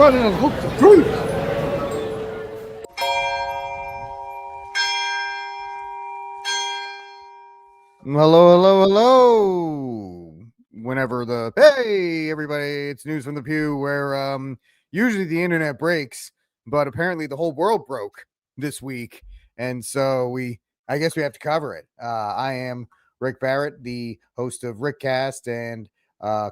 trying to look the truth. Hello. Hey everybody, it's News from the Pew, where usually the internet breaks, but apparently the whole world broke this week, and so I guess we have to cover it. I am Rick Barrett, the host of Rickcast and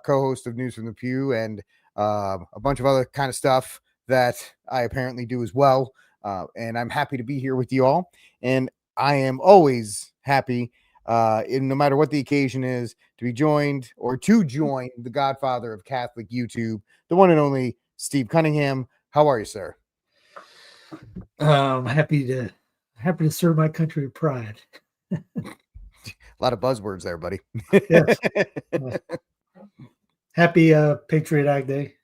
co-host of News from the Pew, and a bunch of other kind of stuff that I apparently do as well. And I'm happy to be here with you all, and I am always happy, no matter what the occasion is, to join the godfather of Catholic YouTube, the one and only Steve Cunningham. How are you, sir? Happy to serve my country with pride. A lot of buzzwords there, buddy. Yes. Happy Patriot Act Day.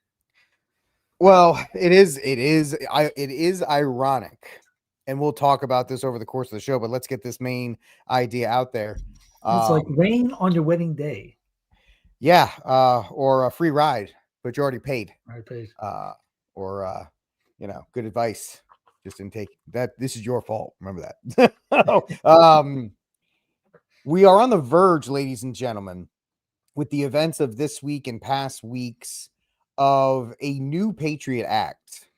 Well, it is ironic, and we'll talk about this over the course of the show, but let's get this main idea out there. It's like rain on your wedding day. Yeah, or a free ride, but you already paid. Already paid. Or good advice. Just didn't take that. This is your fault. Remember that. We are on the verge, ladies and gentlemen, with the events of this week and past weeks, of a new Patriot Act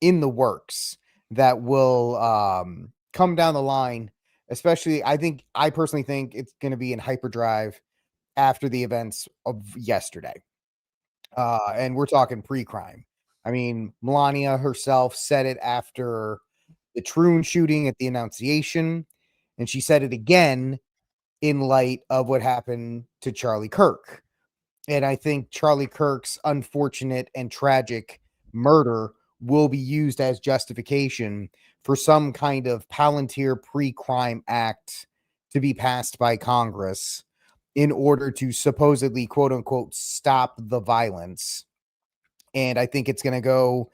in the works that will come down the line. Especially, I personally think it's going to be in hyperdrive after the events of yesterday. And we're talking pre-crime. I mean, Melania herself said it after the Troon shooting at the Annunciation, and she said it again in light of what happened to Charlie Kirk. And I think Charlie Kirk's unfortunate and tragic murder will be used as justification for some kind of Palantir pre-crime act to be passed by Congress in order to supposedly, quote unquote, stop the violence. And I think it's going to go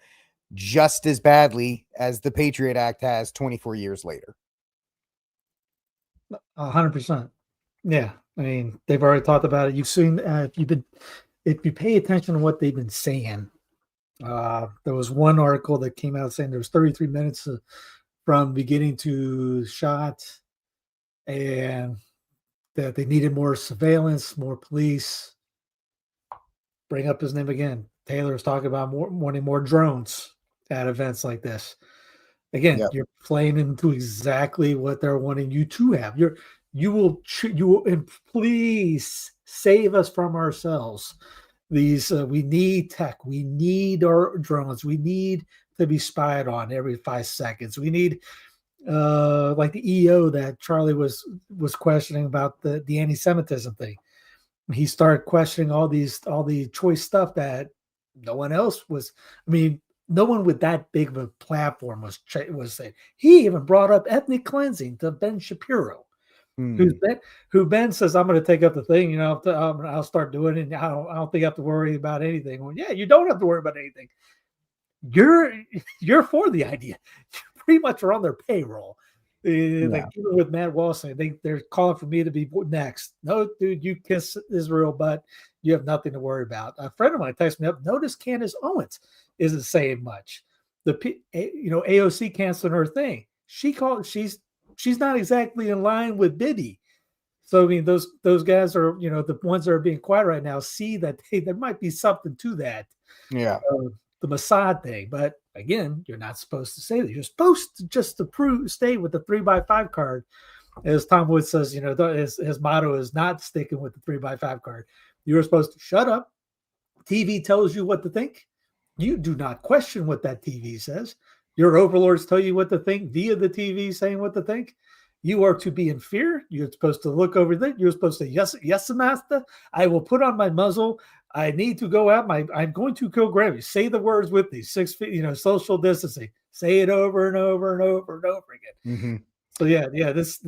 just as badly as the Patriot Act has 24 years later. 100%. Yeah. I mean, they've already talked about it. You've seen, if you pay attention to what they've been saying, there was one article that came out saying there was 33 minutes from beginning to shot, and that they needed more surveillance, more police. Bring up his name again. Taylor's talking about wanting more drones at events like this. Again, yep. You're playing into exactly what they're wanting you to have. You will, and please save us from ourselves. These we need tech. We need our drones. We need to be spied on every 5 seconds. We need, like the EO that Charlie was questioning about the anti-Semitism thing. He started questioning all the choice stuff that no one else was. I mean, no one with that big of a platform was saying. He even brought up ethnic cleansing to Ben Shapiro. Who Ben says, I'm going to take up the thing, I'll start doing it. And I don't think I have to worry about anything. Well, yeah, you don't have to worry about anything. You're for the idea. You pretty much are on their payroll. Like even with Matt Walsh, they're calling for me to be next. No, dude, you kiss Israel, but you have nothing to worry about. A friend of mine texted me up. Notice Candace Owens isn't saying much. AOC canceling her thing. She's not exactly in line with Bibi. So, I mean, those guys are, the ones that are being quiet right now see that, hey, there might be something to that. Yeah. The Mossad thing. But again, you're not supposed to say that. You're supposed to just stay with the 3x5 card. As Tom Wood says, his motto is not sticking with the 3x5 card. You're supposed to shut up. TV tells you what to think. You do not question what that TV says. Your overlords tell you what to think via the TV saying what to think. You are to be in fear. You're supposed to look over there. You're supposed to, yes, master. I will put on my muzzle. I need to go out. I'm going to kill Grammy. Say the words with me. 6 feet, social distancing. Say it over and over and over and over again. Mm-hmm. So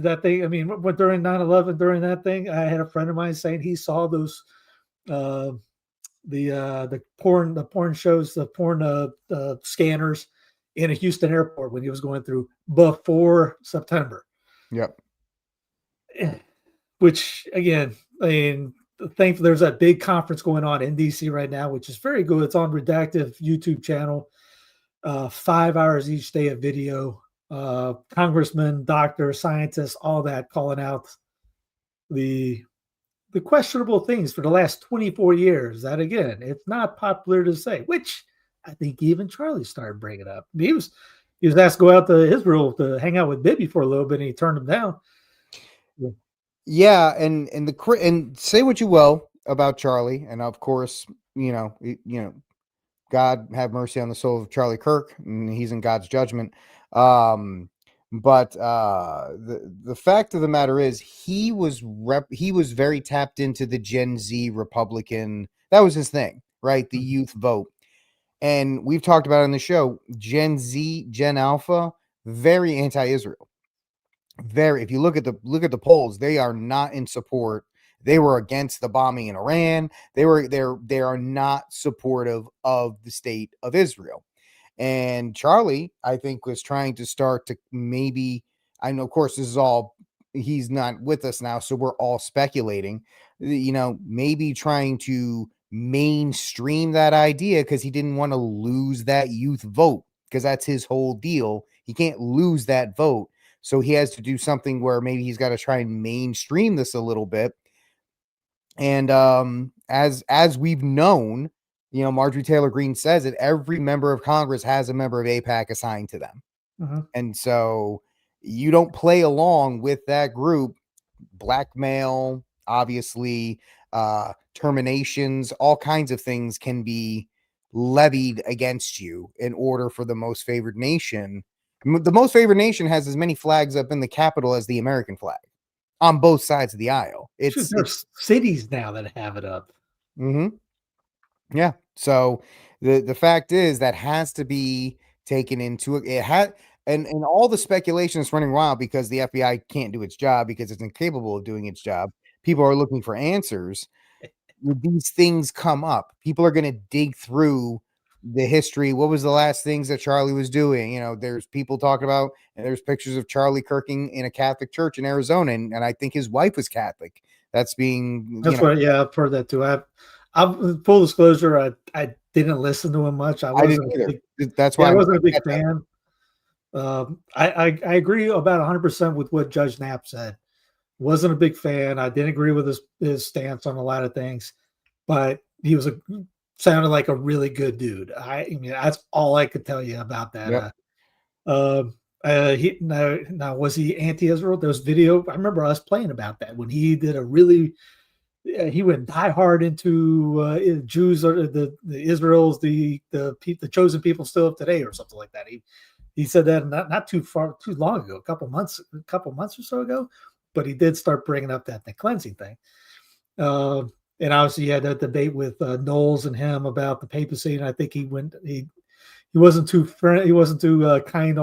that thing. I mean, during 9/11, during that thing, I had a friend of mine saying he saw those, the porn shows, the porn scanners in a Houston airport when he was going through before September. Yep. Which, again, I mean, thankfully there's that big conference going on in DC right now, which is very good. It's on Redactive YouTube channel. 5 hours each day of video. Congressmen, doctors, scientists, all that calling out the questionable things for the last 24 years. That again, it's not popular to say, which I think even Charlie started bringing up. He was asked to go out to Israel to hang out with Bibi for a little bit, and he turned him down. Yeah, and say what you will about Charlie, and of course, God have mercy on the soul of Charlie Kirk, and he's in God's judgment. But the fact of the matter is, he was very tapped into the Gen Z Republican. That was his thing, right? The youth vote, and we've talked about it on the show. Gen Z, Gen Alpha, very anti-Israel. Very. If you look at the polls, they are not in support. They were against the bombing in Iran. They are not supportive of the state of Israel. And Charlie, I think, was trying to start to maybe, I know, of course, this is all, he's not with us now, so we're all speculating, maybe trying to mainstream that idea because he didn't want to lose that youth vote, because that's his whole deal. He can't lose that vote. So he has to do something where maybe he's got to try and mainstream this a little bit. And as we've known, Marjorie Taylor Greene says that every member of Congress has a member of AIPAC assigned to them. Mm-hmm. And so you don't play along with that group. Blackmail, obviously, terminations, all kinds of things can be levied against you in order for the most favored nation. The most favored nation has as many flags up in the Capitol as the American flag on both sides of the aisle. There's cities now that have it up. Mm-hmm. Yeah. So the fact is that has to be taken into it. And all the speculation is running wild because the FBI can't do its job because it's incapable of doing its job. People are looking for answers. These things come up. People are going to dig through the history. What was the last things that Charlie was doing? There's people talking about, and there's pictures of Charlie Kirking in a Catholic church in Arizona, and I think his wife was Catholic. That's being right. Yeah, I've heard that too. I've full disclosure, I didn't listen to him much. I wasn't that's why I wasn't a big fan. I agree about 100% with what Judge Knapp said. Wasn't a big fan. I didn't agree with his stance on a lot of things, but he sounded like a really good dude. I mean, that's all I could tell you about that. Yep. Now was he anti-Israel? There was video. I remember us playing about that when he did he went die hard into Jews or the Israel's the chosen people still of today or something like that. He said that not too long ago, a couple months or so ago, but he did start bringing up the cleansing thing. And obviously he had that debate with Knowles and him about the papacy, and I think he wasn't too friendly, he wasn't too kind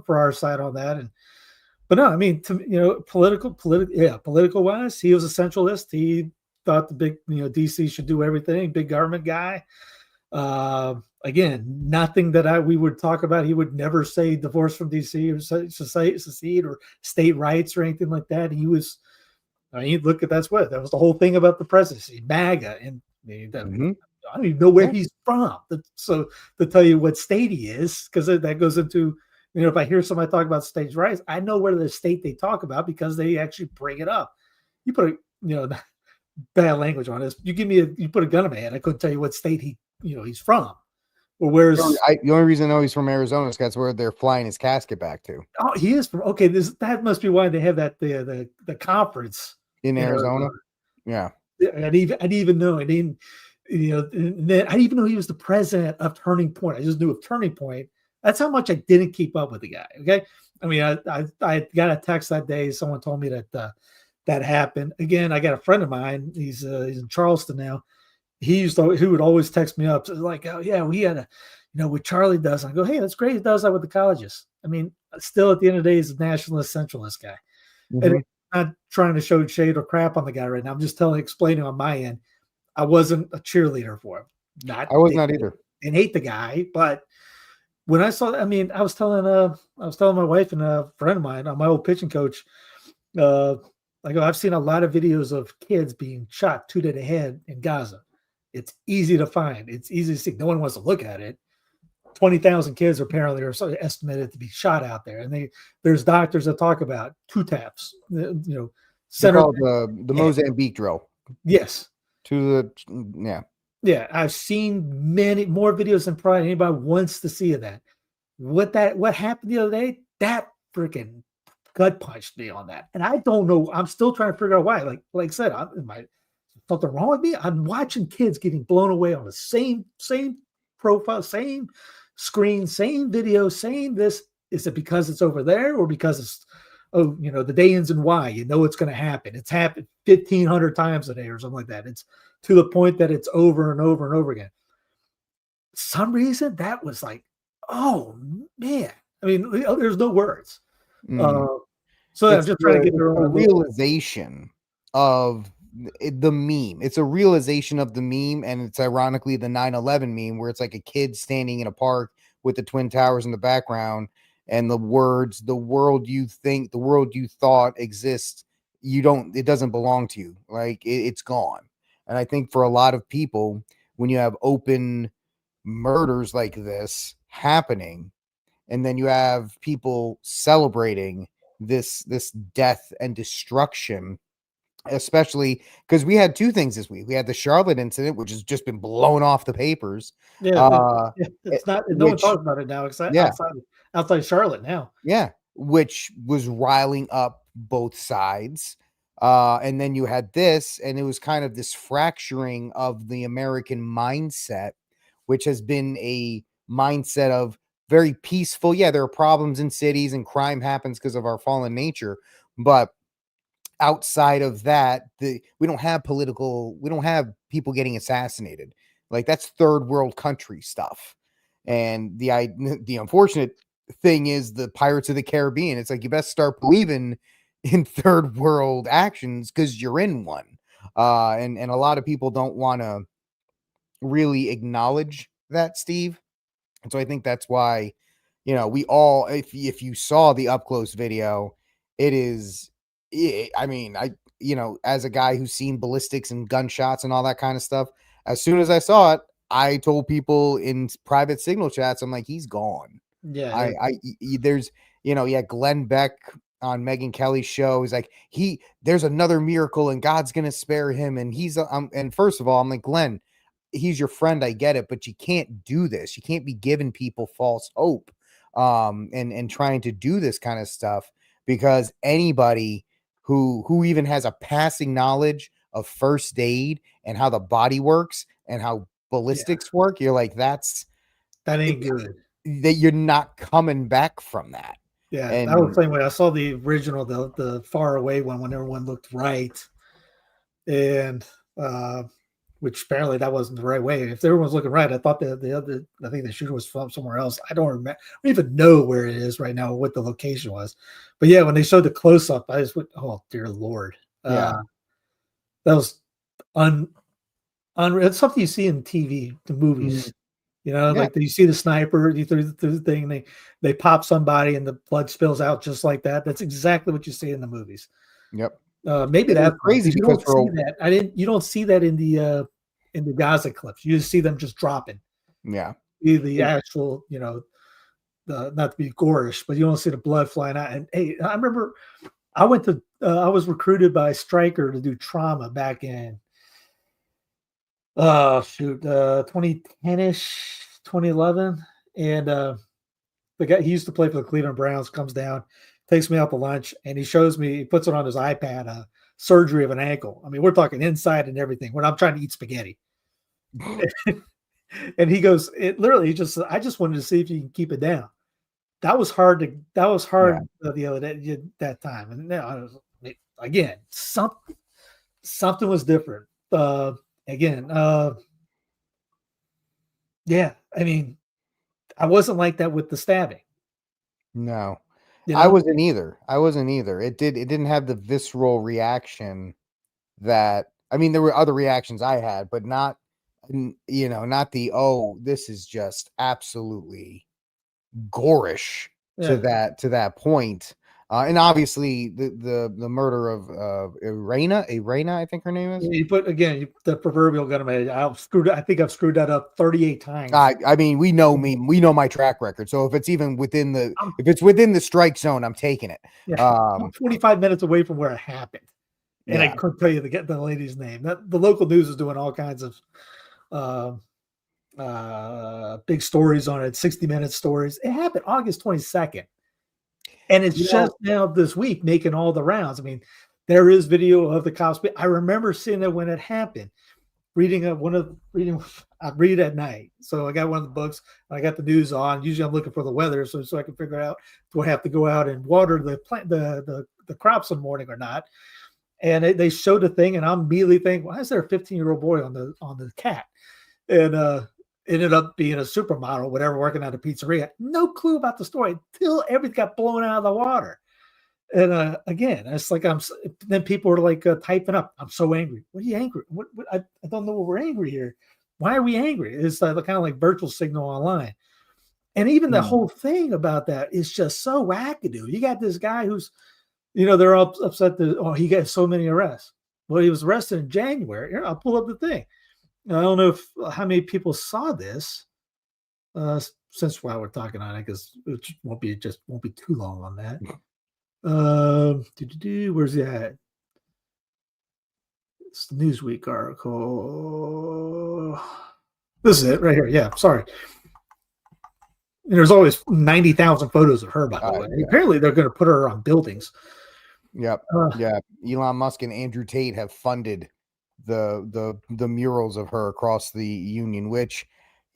for our side on that. But no, I mean, political wise, he was a centralist. He thought the big, DC should do everything, big government guy. Again, nothing that we would talk about. He would never say divorce from DC or secede or state rights or anything like that. He was, look at that was the whole thing about the presidency, MAGA, and I don't even know where he's from. So to tell you what state he is, because that goes into, if I hear somebody talk about states' rights, I know where the state they talk about because they actually bring it up. You put bad language on this. You put a gun in my head, I couldn't tell you what state he's from. Or where's the only reason I know he's from Arizona is that's where they're flying his casket back to. Oh, he is from that must be why they have that the conference in Arizona. Yeah. I didn't even know. I didn't even know he was the president of Turning Point. I just knew of Turning Point. That's how much I didn't keep up with the guy. Okay. I mean, I got a text that day. Someone told me that happened. Again, I got a friend of mine. He's in Charleston now. He would always text me up like, oh yeah, we had what Charlie does. I go, hey, that's great. He does that with the colleges. I mean, still at the end of the day, he's a nationalist, centralist guy. Mm-hmm. And I'm not trying to show shade or crap on the guy right now. I'm just explaining on my end. I wasn't a cheerleader for him. I was not either. And hate the guy, but when I saw, I mean, I was telling my wife and a friend of mine, my old pitching coach, Like I've seen a lot of videos of kids being shot 2 to the head in Gaza. It's easy to find. It's easy to see. No one wants to look at it. 20,000 kids apparently are estimated to be shot out there, and there's doctors that talk about two taps. They call it the Mozambique drill. Yes. Yeah. I've seen many more videos than probably anybody wants to see of that. What happened the other day? That freaking gut punched me on that, and I don't know. I'm still trying to figure out why. Like I said, am I something wrong with me? I'm watching kids getting blown away on the same profile, same screen, same video, saying this. Is it because it's over there, or because it's the day ends in Y? You know it's going to happen. It's happened 1,500 times a day or something like that. It's to the point that it's over and over and over again. Some reason that was like, oh man. I mean, there's no words. So I'm just trying to get the realization of the meme. It's a realization of the meme, and it's ironically the 9/11 meme, where it's like a kid standing in a park with the Twin Towers in the background, and the words, "The world you think, the world you thought exists, it doesn't belong to you. Like it's gone." And I think for a lot of people, when you have open murders like this happening, and then you have people celebrating this death and destruction, especially because we had two things this week. We had the Charlotte incident, which has just been blown off the papers. It's not. No one talks about it now, except outside Charlotte now. Yeah, which was riling up both sides. And then you had this, and it was kind of this fracturing of the American mindset, which has been a mindset of very peaceful. Yeah, there are problems in cities and crime happens because of our fallen nature, but outside of that, we don't have people getting assassinated. Like that's third world country stuff. And the unfortunate thing is the Pirates of the Caribbean. It's like you best start believing in third world actions because you're in one. And a lot of people don't want to really acknowledge that, Steve. And so I think that's why, we all, if you saw the up close video, it is, I mean, as a guy who's seen ballistics and gunshots and all that kind of stuff, as soon as I saw it, I told people in private signal chats, I'm like, he's gone. Yeah. There's, Glenn Beck on Megyn Kelly's show. He's like, there's another miracle and God's going to spare him. And and first of all, I'm like, Glenn, he's your friend. I get it, but you can't do this. You can't be giving people false hope, and trying to do this kind of stuff, because anybody who even has a passing knowledge of first aid and how the body works and how ballistics work, you're like, that ain't good. That you're not coming back from that. Yeah, and that was the same way. I saw the original, the far away one when everyone looked right, and which apparently that wasn't the right way. If everyone was looking right, I thought I think the shooter was from somewhere else. I don't even know where it is right now, what the location was. But yeah, when they showed the close up, I just went, "Oh dear Lord!" That was unreal. It's something you see in TV, the movies. Mm-hmm. Like you see the sniper, you through the thing, they pop somebody and the blood spills out just like that. That's exactly what you see in the movies. Yep. Maybe that's crazy because you don't see that. You don't see that in the Gaza clips. You just see them just dropping. Yeah. The actual, not to be gorish, but you don't see the blood flying out. And hey, I remember I was recruited by Stryker to do trauma back in 2010-ish, 2011. And the guy, he used to play for the Cleveland Browns, comes down, takes me out to lunch, and he puts it on his iPad, surgery of an ankle. I mean, we're talking inside and everything when I'm trying to eat spaghetti. And he goes, I just wanted to see if you can keep it down. That was hard the other day, that time. And now again, something was different. Yeah, I mean, I wasn't like that with the stabbing. No, I wasn't either. It didn't have the visceral reaction that, I mean, there were other reactions I had, but not, not the, oh, this is just absolutely gorish to that point. And obviously the murder of Irena, I think her name is. You put again the proverbial gun. I think I've screwed that up 38 times. I mean, we know me. We know my track record. So if it's even within the strike zone, I'm taking it. I'm 25 minutes away from where it happened, and I couldn't tell you the lady's name. The local news is doing all kinds of big stories on it. 60-minute stories. It happened August 22nd, and it's just now this week making all the rounds. I mean, there is video of the cops. I remember seeing it when it happened. I read at night, so I got one of the books. I got the news on. Usually, I'm looking for the weather, so I can figure out do I have to go out and water the crops in the morning or not. And they showed the thing, and I'm immediately thinking, why is there a 15-year-old boy on the cat? And ended up being a supermodel, whatever, working at a pizzeria. No clue about the story until everything got blown out of the water. And again, it's like then people are like typing up, I'm so angry. What are you angry? What I don't know what we're angry here. Why are we angry? It's kind of like virtual signal online. And even the whole thing about that is just so wackadoo. You got this guy who's, they're all upset that, he got so many arrests. Well, he was arrested in January. Here, I'll pull up the thing. I don't know how many people saw this since while we're talking on it, because it won't be too long on that. Where's he at? It's the Newsweek article. This is it right here. Yeah, sorry. And there's always 90,000 photos of her, by the way. Yeah. Apparently, they're going to put her on buildings. Yep. Yeah. Elon Musk and Andrew Tate have funded the murals of her across the union, which,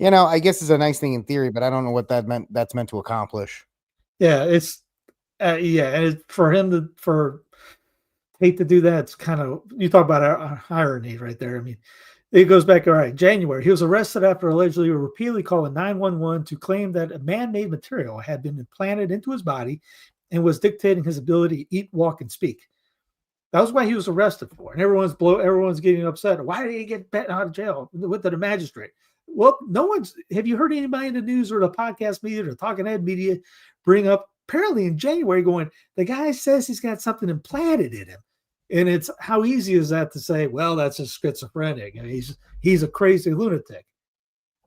I guess is a nice thing in theory, but I don't know what that's meant to accomplish. Yeah, it's and for Tate to do that, it's kind of, you talk about irony right there. I mean, it goes back, all right, January. He was arrested after allegedly repeatedly calling 911 to claim that a man-made material had been implanted into his body and was dictating his ability to eat, walk, and speak. That was why he was arrested for. And everyone's getting upset. Why did he get bet out of jail with the magistrate? Well, have you heard anybody in the news or the podcast media or talking head media bring up apparently in January going, the guy says he's got something implanted in him. And it's how easy is that to say, well, that's a schizophrenic and he's a crazy lunatic.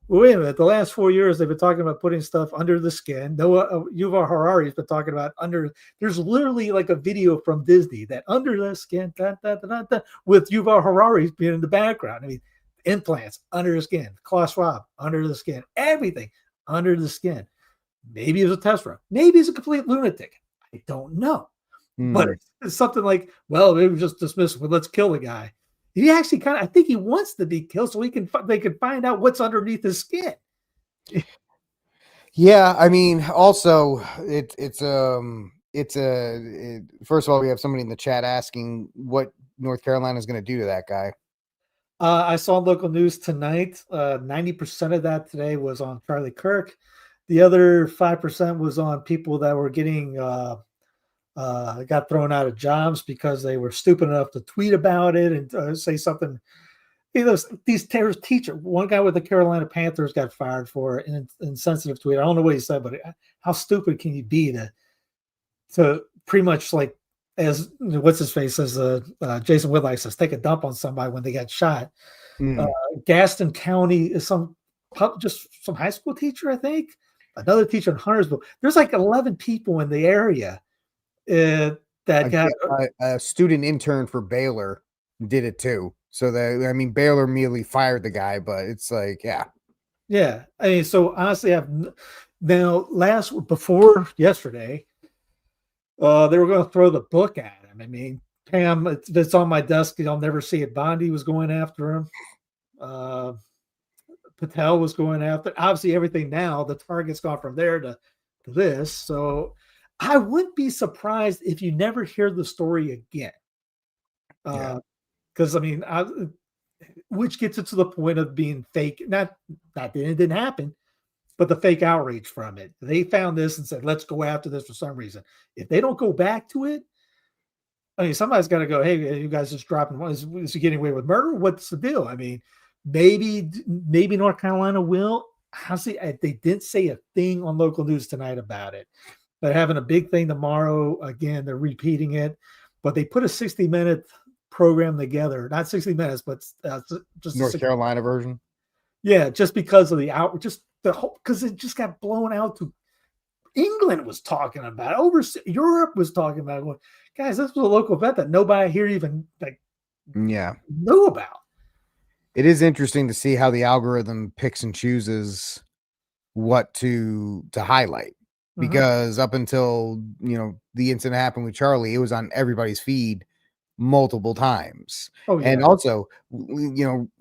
Well, wait a minute. The last 4 years, they've been talking about putting stuff under the skin. Yuval Harari's been talking about there's literally like a video from Disney that under the skin, with Yuval Harari being in the background. I mean, implants under the skin, Klaus Schwab under the skin, everything under the skin. Maybe it's a test run. Maybe it's a complete lunatic. I don't know. But it's something like, well, maybe just dismiss it. Well, let's kill the guy. He actually I think he wants to be killed so they can find out what's underneath his skin. Yeah, I mean, also first of all, we have somebody in the chat asking what North Carolina is going to do to that guy. I saw local news tonight. 90% of that today was on Charlie Kirk. The other 5% was on people that were getting got thrown out of jobs because they were stupid enough to tweet about it and say something. These terrorist teachers, one guy with the Carolina Panthers got fired for an insensitive tweet. I don't know what he said, but how stupid can you be to pretty much like, as what's his face says, Jason Whitlock says, take a dump on somebody when they got shot. Gaston County is some high school teacher, I think. Another teacher in Huntersville. There's like 11 people in the area that got a student intern for Baylor did it too. So Baylor immediately fired the guy, but it's like, yeah. I mean, so honestly, before yesterday, they were going to throw the book at him. I mean, Pam, it's on my desk. I'll never see it. Bondi was going after him. Patel was going after. Obviously, everything now, the target's gone from there to this. So I wouldn't be surprised if you never hear the story again. Because which gets it to the point of being fake. Not that it didn't happen, but the fake outrage from it. They found this and said, let's go after this for some reason. If they don't go back to it, I mean, somebody's got to go, hey, you guys just dropping one. Is he getting away with murder? What's the deal? I mean, maybe North Carolina will. Honestly, they didn't say a thing on local news tonight about it. They're having a big thing tomorrow. Again, they're repeating it, but they put a 60-minute program together. Not 60 minutes, but just North Carolina version. Yeah, just because of just the whole, because it just got blown out to England was talking about it, over Europe was talking about it. Guys, this was a local event that nobody here even knew about. It is interesting to see how the algorithm picks and chooses what to highlight, because up until the incident happened with Charlie, it was on everybody's feed multiple times. Oh, yeah. And also,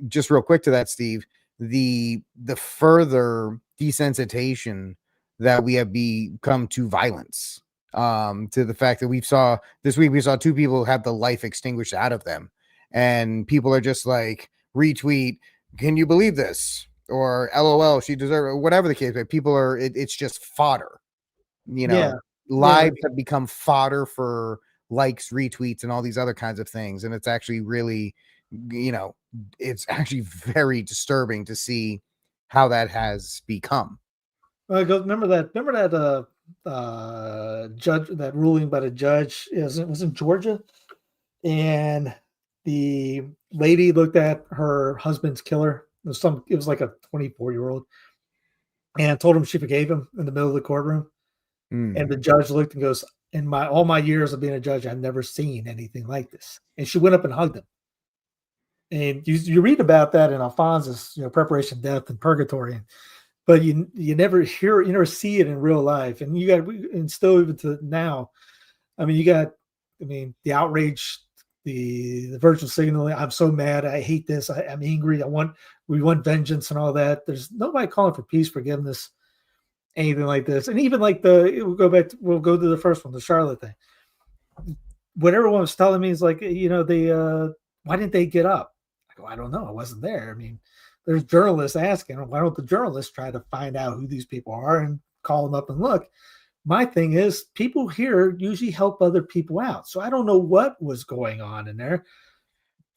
just real quick to that, Steve, the further desensitization that we have become to violence, to the fact that we saw two people have the life extinguished out of them, and people are just like, retweet, can you believe this, or LOL, she deserved it, whatever the case. But people are, it's just fodder. Lives have become fodder for likes, retweets, and all these other kinds of things. And it's actually really, it's actually very disturbing to see how that has become. Remember that judge, that ruling by the judge, it was in Georgia, and the lady looked at her husband's killer. It was like a 24-year-old, and told him she forgave him in the middle of the courtroom. And the judge looked and goes, in all my years of being a judge, I've never seen anything like this. And she went up and hugged him. And you read about that in Alphonse's, Preparation, Death, and Purgatory, but you never hear, you never see it in real life. And and still even to now, the outrage, the virtual signaling. I'm so mad. I hate this. I'm angry. We want vengeance and all that. There's nobody calling for peace, forgiveness, anything like this. And even like we'll go to the first one, the Charlotte thing. What everyone was telling me is like, why didn't they get up? I go, I don't know. I wasn't there. There's journalists asking, why don't the journalists try to find out who these people are and call them up and look? My thing is, people here usually help other people out. So I don't know what was going on in there.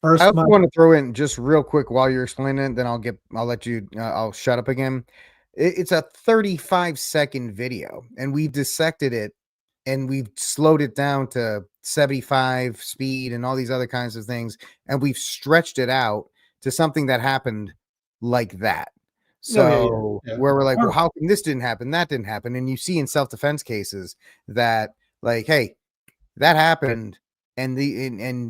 First, I also want to throw in just real quick while you're explaining it, then I'll let you, I'll shut up again. It's a 35-second video, and we've dissected it, and we've slowed it down to 75 speed and all these other kinds of things, and we've stretched it out to something that happened like that. So where we're like, well, how come this didn't happen, that didn't happen? And you see in self-defense cases that, like, hey, that happened, and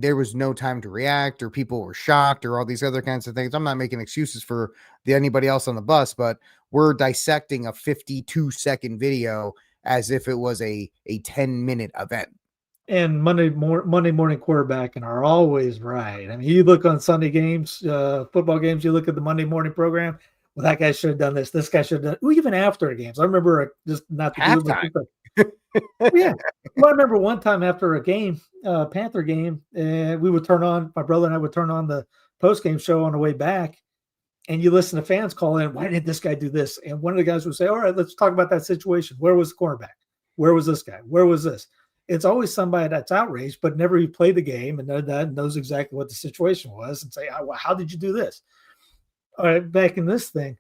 there was no time to react, or people were shocked, or all these other kinds of things. I'm not making excuses for anybody else on the bus, but we're dissecting a 52-second video as if it was a 10-minute event. And Monday morning quarterbacking are always right. You look on Sunday games, football games, you look at the Monday morning program. Well, that guy should have done this. This guy should have done. Even after games, I remember just not the halftime. Yeah, well, I remember one time after a game, Panther game, and we would turn on. My brother and I would turn on the post game show on the way back, and you listen to fans call in. Why did this guy do this? And one of the guys would say, "All right, let's talk about that situation. Where was the cornerback? Where was this guy? Where was this?" It's always somebody that's outraged, but never played the game and knows exactly what the situation was, and say, "Oh, how did you do this?" All right, back in this thing,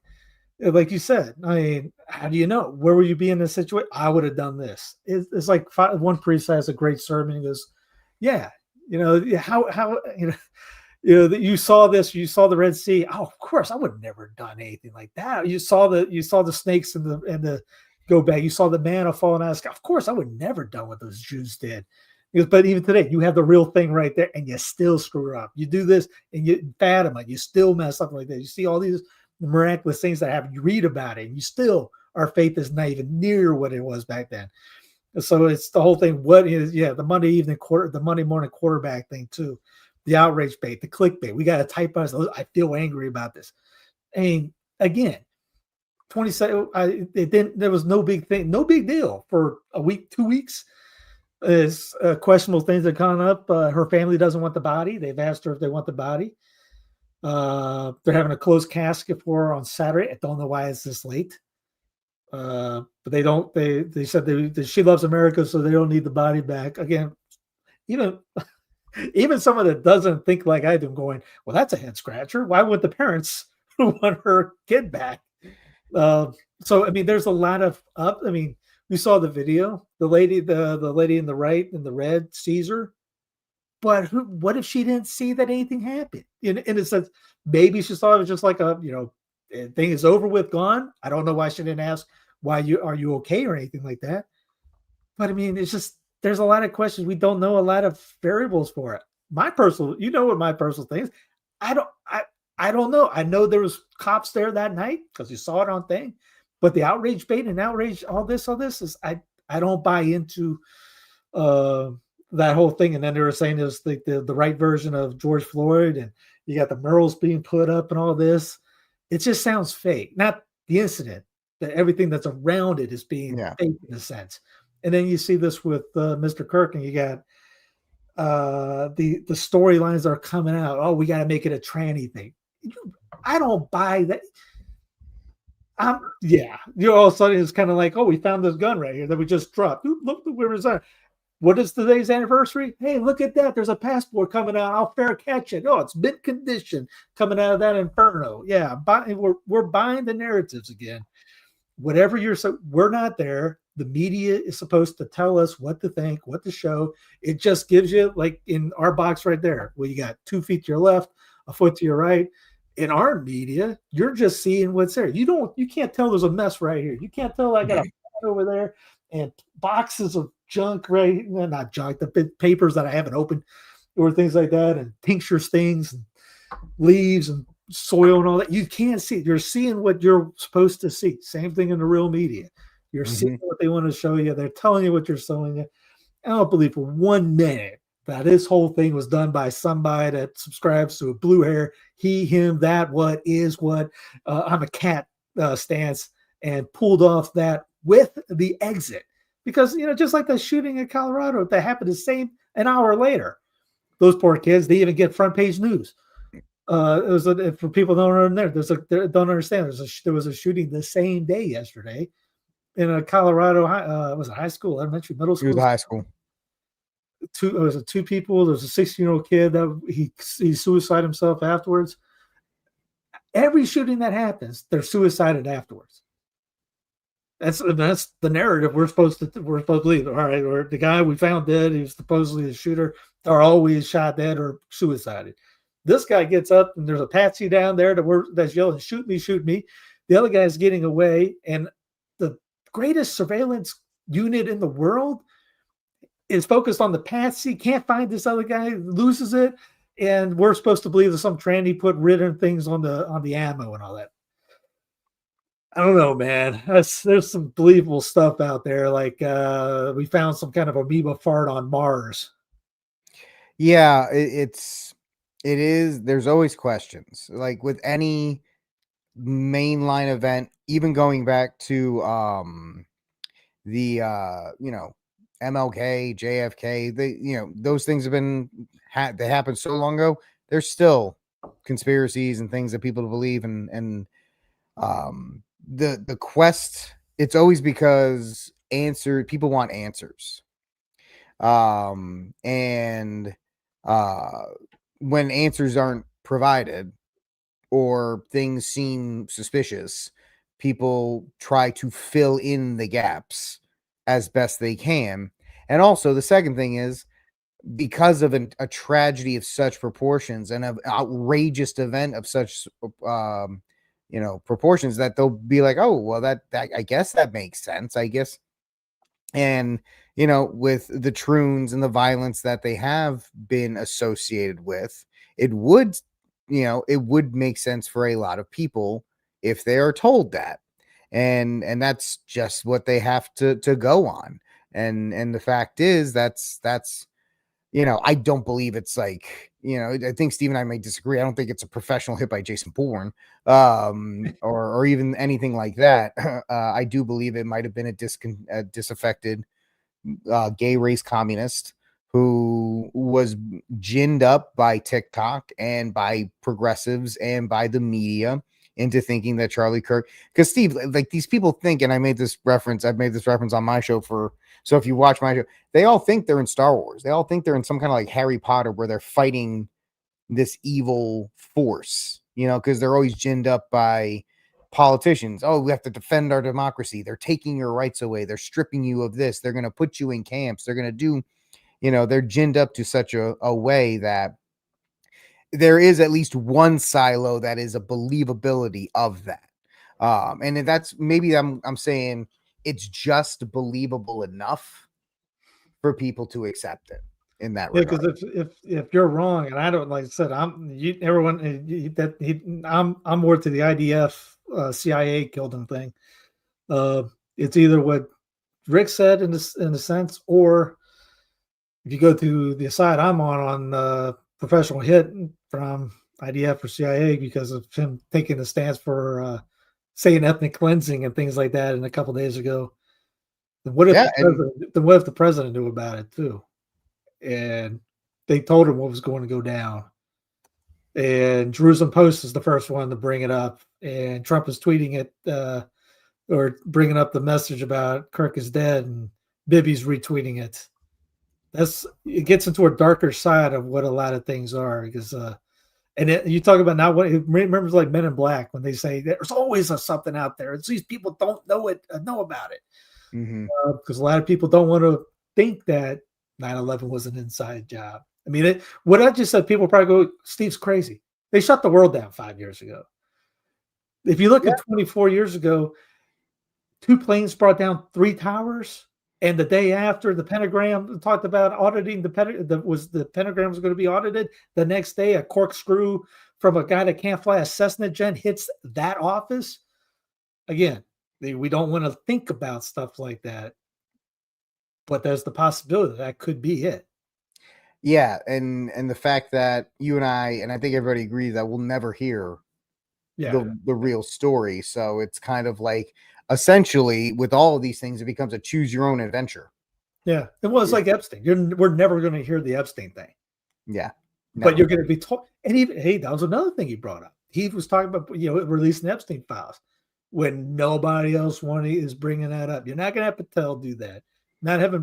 like you said, how do you know? Where would you be in this situation? I would have done this. It's like one priest has a great sermon. He goes, yeah, how that you saw this, you saw the Red Sea. Oh, of course, I would have never done anything like that. You saw the snakes and the go back. You saw the manna falling out of the sky. Of course, I would never done what those Jews did. But even today, you have the real thing right there, and you still screw up. You do this, and you Fatima, you still mess up like that. You see all these miraculous things that happen. You read about it, and you still, our faith is not even near what it was back then. So it's the whole thing. What is the Monday morning quarterback thing too, the outrage bait, the clickbait. We got to type us. I feel angry about this. Again, 27. There was no big thing, no big deal for a week, 2 weeks. Is questionable things that come up. Her family doesn't want the body. They've asked her if they want the body. They're having a closed casket for her on Saturday. I don't know why it's this late. But they don't. They said she loves America, so they don't need the body back. Again, even someone that doesn't think like I do, going, well, that's a head scratcher. Why would the parents want her kid back? So there's a lot of we saw the video. The lady in the right in the red sees her, but what if she didn't see that anything happened? In a sense, maybe she thought it was just like a thing is over with, gone. I don't know why she didn't ask why are you okay or anything like that. But I mean, it's just there's a lot of questions. We don't know a lot of variables for it. My personal, what my personal thing is. I don't I don't know. I know there was cops there that night because you saw it on thing, but the outrage bait and outrage, all this is I don't buy into uh that whole thing. And then they were saying it was the right version of George Floyd, and you got the murals being put up and all this. It just sounds fake. Not the incident, that everything that's around it is being fake in a sense. And then you see this with Mr. Kirk, and you got the storylines that are coming out. Oh, we got to make it a tranny thing. I don't buy that. All of a sudden it's kind of like, oh, we found this gun right here that we just dropped. Look, where is that? What is today's anniversary? Hey, look at that. There's a passport coming out. I'll fair catch it. Oh, it's mint condition coming out of that inferno. Yeah, we're buying the narratives again. Whatever we're not there. The media is supposed to tell us what to think, what to show. It just gives you, like in our box right there, where you got 2 feet to your left, a foot to your right. In our media, you're just seeing what's there. You can't tell there's a mess right here. You can't tell I got a pot over there and boxes of junk, right? Not junk, the papers that I haven't opened or things like that, and tincture things and leaves and soil and all that. You can't see it. You're seeing what you're supposed to see. Same thing in the real media. You're seeing what they want to show you. They're telling you what you're showing you. I don't believe for 1 minute that this whole thing was done by somebody that subscribes to a blue hair, he, him, that, what is what. I'm a cat stance, and pulled off that with the exit. Because, just like the shooting in Colorado, that happened an hour later. Those poor kids, they even get front page news. It was for people don't understand. There was a shooting the same day yesterday in a Colorado was it high school, elementary, middle school? It was high school. It was 2 people. There was a 16-year-old kid that he suicided himself afterwards. Every shooting that happens, they're suicided afterwards. That's the narrative we're supposed to believe. All right, or the guy we found dead, he was supposedly the shooter, are always shot dead or suicided. This guy gets up, and there's a patsy down there that's yelling, "Shoot me, shoot me." The other guy's getting away, and the greatest surveillance unit in the world is focused on the patsy, can't find this other guy, loses it, and we're supposed to believe that some tranny put written things on the ammo and all that. I don't know, man. There's some believable stuff out there, like we found some kind of amoeba fart on Mars. Yeah, it is. There's always questions, like with any mainline event, even going back to the MLK, JFK, those things have been they happened so long ago. There's still conspiracies and things that people believe, and the quest. It's always because people want answers, and when answers aren't provided or things seem suspicious, people try to fill in the gaps as best they can. And also, the second thing is, because of a tragedy of such proportions and an outrageous event of such proportions, that they'll be like, oh, well, that I guess that makes sense, I guess. And with the troons and the violence that they have been associated with, it would make sense for a lot of people if they are told that. And that's just what they have to go on. And the fact is, that's I don't believe it's like, I think Steve and I may disagree. I don't think it's a professional hit by Jason Bourne, or even anything like that. I do believe it might have been a disaffected gay race communist who was ginned up by TikTok and by progressives and by the media into thinking that Charlie Kirk, because Steve, like, these people think, and I've made this reference on my show so if you watch my show, they all think they're in Star Wars. They all think they're in some kind of like Harry Potter where they're fighting this evil force, because they're always ginned up by politicians. Oh, we have to defend our democracy. They're taking your rights away. They're stripping you of this. They're going to put you in camps. They're going to do, they're ginned up to such a way that there is at least one silo that is a believability of that. And that's maybe I'm saying it's just believable enough for people to accept it in that regard. Because if you're wrong, and I don't, like I said, I'm more to the IDF CIA killed him thing. It's either what Rick said in a sense, or if you go to the side I'm on professional hit from IDF or CIA because of him taking a stance for saying ethnic cleansing and things like that, and a couple days ago. Then what if the president knew about it too? And they told him what was going to go down. And Jerusalem Post is the first one to bring it up. And Trump is tweeting it or bringing up the message about Kirk is dead, and Bibi's retweeting it. It gets into a darker side of what a lot of things are, because you talk about now what it remembers, like Men in Black, when they say there's always something out there. It's these people don't know about it. Because a lot of people don't want to think that 9/11 was an inside job. I mean, what I just said, people probably go, Steve's crazy. They shut the world down 5 years ago. If you look at 24 years ago, 2 planes brought down 3 towers. And the day after, the Pentagram talked about auditing the Pentagram was going to be audited. The next day, a corkscrew from a guy that can't fly a Cessna jet hits that office. Again, we don't want to think about stuff like that, but there's the possibility that could be it. Yeah, and the fact that you and I think everybody agrees that we'll never hear the real story. So it's kind of like, essentially, with all of these things, it becomes a choose your own adventure. Yeah, it was like Epstein. We're never going to hear the Epstein thing. Yeah, but you're going to be told. And even that was another thing he brought up. He was talking about releasing Epstein files when nobody else is bringing that up. You're not going to have Patel do that. Not having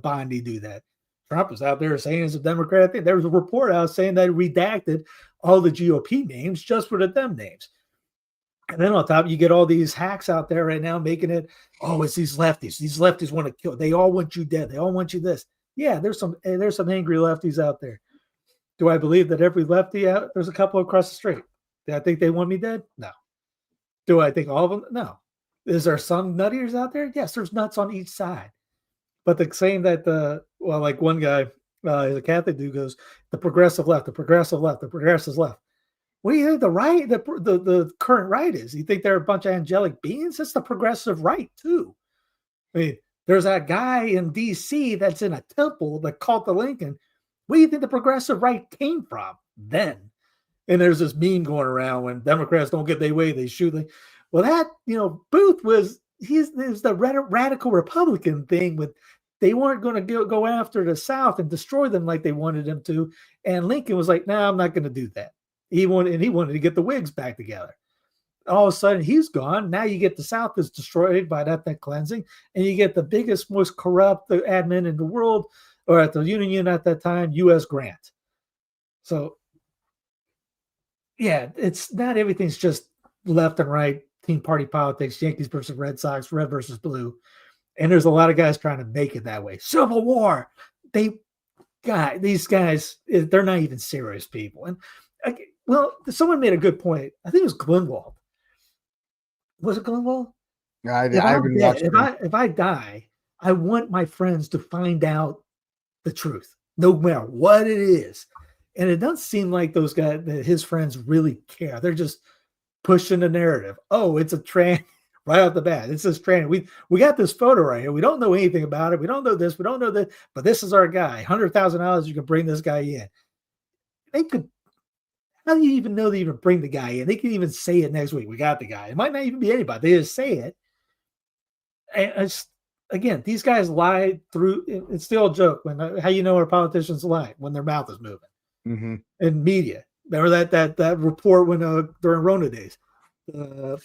Bondi do that. Trump was out there saying it's a Democrat thing. There was a report out saying that redacted all the GOP names just for the them names. And then on top, you get all these hacks out there right now making it, it's these lefties. These lefties want to kill. They all want you dead. They all want you this. Yeah, there's some angry lefties out there. Do I believe that every lefty there's a couple across the street? Do I think they want me dead? No. Do I think all of them? No. Is there some nuttiers out there? Yes, there's nuts on each side. But the saying that like one guy, is a Catholic dude, goes, the progressive left, the progressive left, the progressive left. What do you think the right, the current right is? You think they're a bunch of angelic beings? It's the progressive right too. I mean, there's that guy in D.C. that's in a temple, the cult of Lincoln. Where do you think the progressive right came from then? And there's this meme going around when Democrats don't get their way, they shoot. Well, that, Booth was the radical Republican thing with, they weren't going to go after the South and destroy them like they wanted them to. And Lincoln was like, no, I'm not going to do that. He wanted to get the Whigs back together. All of a sudden, he's gone. Now you get the South is destroyed by ethnic cleansing, and you get the biggest, most corrupt admin in the world, or at the Union at that time, U.S. Grant. So, yeah, it's not everything's just left and right, team party politics, Yankees versus Red Sox, red versus blue. And there's a lot of guys trying to make it that way. Civil War. These guys, they're not even serious people. And someone made a good point. I think it was Glenwald. Was it Glenwald? If I die, I want my friends to find out the truth, no matter what it is. And it doesn't seem like those guys, his friends, really care. They're just pushing the narrative. Oh, it's a trend right off the bat. It's this trend. We got this photo right here. We don't know anything about it. We don't know this. We don't know that. But this is our guy. $100,000. You can bring this guy in. They could. How do you even know they even bring the guy in? They can even say it next week. We got the guy. It might not even be anybody. They just say it. And again, these guys lie through. It's still a joke how you know our politicians lie when their mouth is moving. Mm-hmm. In media. Remember that report when during Rona days. The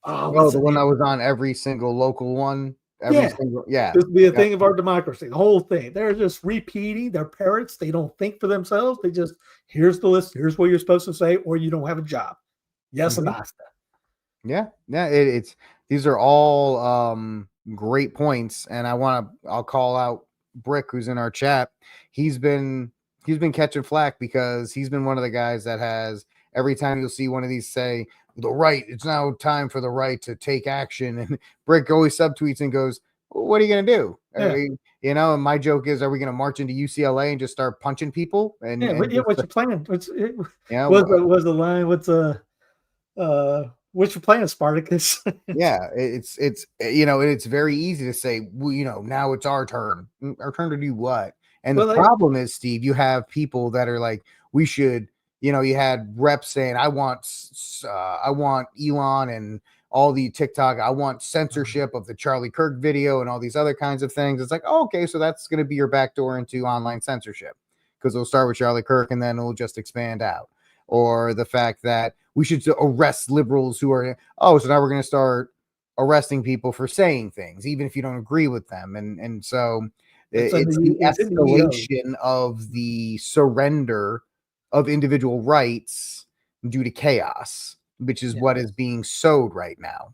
one that was on every single local one. This would be a thing of our democracy. The whole thing. They're just repeating. They're parrots. They don't think for themselves. They just, here's the list. Here's what you're supposed to say, or you don't have a job. Yes, and Mhm. hasta. Yeah, yeah. It's these are all great points, and I'll call out Brick, who's in our chat. He's been he's been catching flack because he's been one of the guys that has every time you'll see one of these say the right. It's now time for the right to take action, and Brick always subtweets and goes, well, "What are you gonna do?" Yeah. And my joke is, are we gonna march into UCLA and just start punching people Yeah, and just what you playing? What's it, you know was the line? What you playing, Spartacus? Yeah, it's very easy to say, well, now it's our turn. Our turn to do what? And the Well, like, problem is, Steve, you have people that are like, we should, you had reps saying, I want Elon and all the TikTok, I want censorship of the Charlie Kirk video and all these other kinds of things. It's like, oh, okay, so that's going to be your backdoor into online censorship because it'll start with Charlie Kirk and then it'll just expand out. Or the fact that we should arrest liberals who are, oh, so now we're going to start arresting people for saying things, even if you don't agree with them. And so it's the it's in the EO. escalation of the surrender of individual rights due to chaos, which is Yeah. what is being sowed right now.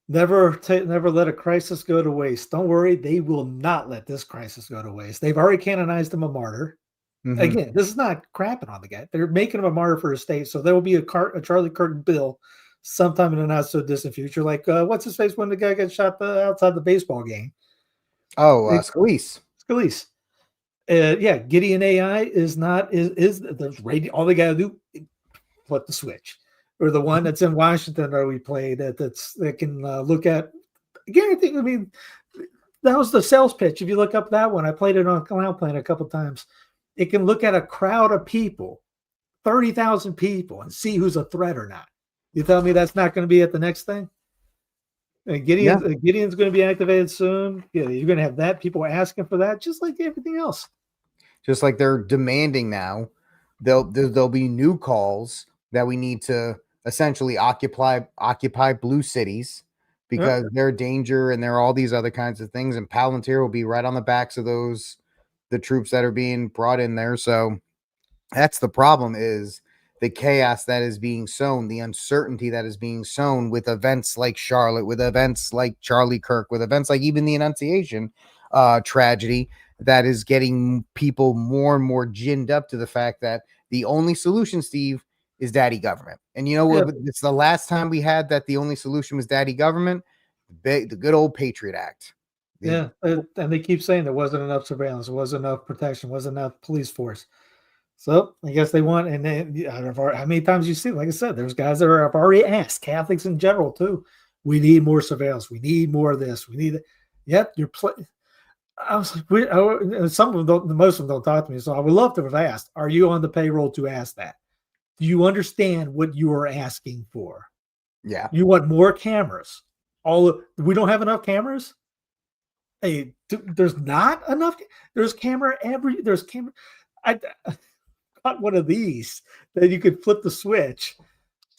Never let a crisis go to waste. Don't worry, they will not let this crisis go to waste. They've already canonized him a martyr. Mm-hmm. Again, this is not crapping on the guy. They're making him a martyr for his state, so there will be a Charlie Kirk bill sometime in the not so distant future. Like what's his face when the guy got shot outside the baseball game? Oh, Scalise. Scalise. Yeah, Gideon AI is not is the radio. All they got to do flip the switch, or the one that's in Washington that we play that can look at. I guarantee. I mean, that was the sales pitch. If you look up that one, I played it on Clown Plan a couple times. It can look at a crowd of people, 30,000 people, and see who's a threat or not. You tell me that's not going to be at the next thing? Gideon's going to be activated soon. Yeah, you're going to have that. People asking for that, just like everything else. Just like they're demanding now, there'll be new calls that we need to essentially occupy blue cities because they're a danger and there are all these other kinds of things. And Palantir will be right on the backs of the troops that are being brought in there. So that's the problem, is the chaos that is being sown, the uncertainty that is being sown with events like Charlotte, with events like Charlie Kirk, with events like even the Annunciation tragedy, that is getting people more and more ginned up to the fact that the only solution, Steve, is daddy government. And you know what? Yeah. It's the last time we had that the only solution was daddy government, the good old Patriot Act. And they keep saying there wasn't enough surveillance, there wasn't enough protection, wasn't enough police force. So I guess they want, and then how many times you see, like I said, there's guys that have already asked, Catholics in general too, we need more surveillance, we need more of this, we need it. Yep, you're playing. I was like, some of them most of them don't talk to me, so I would love to have asked, are you on the payroll to ask that? Do you understand what you are asking for? Yeah. You want more cameras. We don't have enough cameras? Hey, there's not enough. There's camera. I got one of these that you could flip the switch,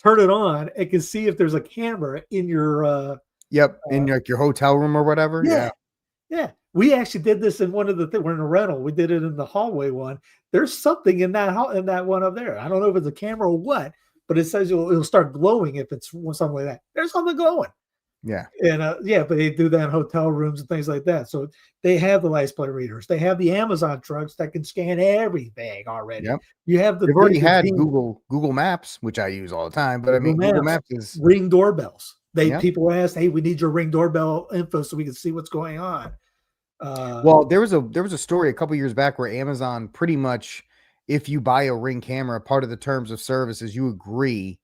turn it on, and can see if there's a camera in your in like your hotel room or whatever. Yeah. We actually did this in one of we're in a rental. We did it in the hallway one. There's something in that one up there. I don't know if it's a camera or what, but it says it'll start glowing if it's something like that. There's something glowing. Yeah. And but they do that in hotel rooms and things like that. So they have the license plate readers. They have the Amazon trucks that can scan everything already. Yep. You have they've already had Google Maps, which I use all the time. But Google Maps is Ring doorbells. People ask, hey, we need your Ring doorbell info so we can see what's going on. Well, there was a story a couple years back where Amazon pretty much, if you buy a Ring camera, part of the terms of service is you agree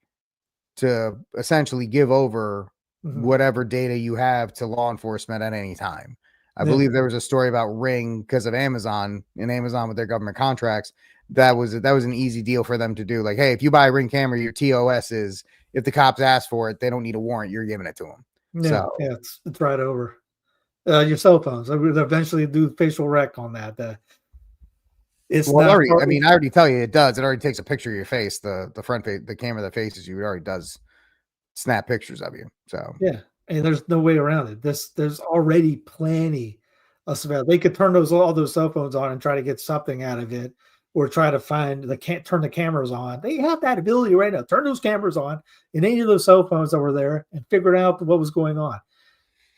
to essentially give over whatever data you have to law enforcement at any time. I believe there was a story about Ring because of Amazon with their government contracts. That was an easy deal for them to do. Like, hey, if you buy a Ring camera, your TOS is, if the cops ask for it, they don't need a warrant. You're giving it to them. It's right over. Your cell phones. I would eventually do facial rec on that. It's not. I already tell you it does. It already takes a picture of your face. The front face, the camera that faces you, it already does snap pictures of you. So yeah, and there's no way around it. There's already plenty of surveillance. They could turn all those cell phones on and try to get something out of it, or try to find turn the cameras on. They have that ability right now. Turn those cameras on in any of those cell phones that were there and figure out what was going on.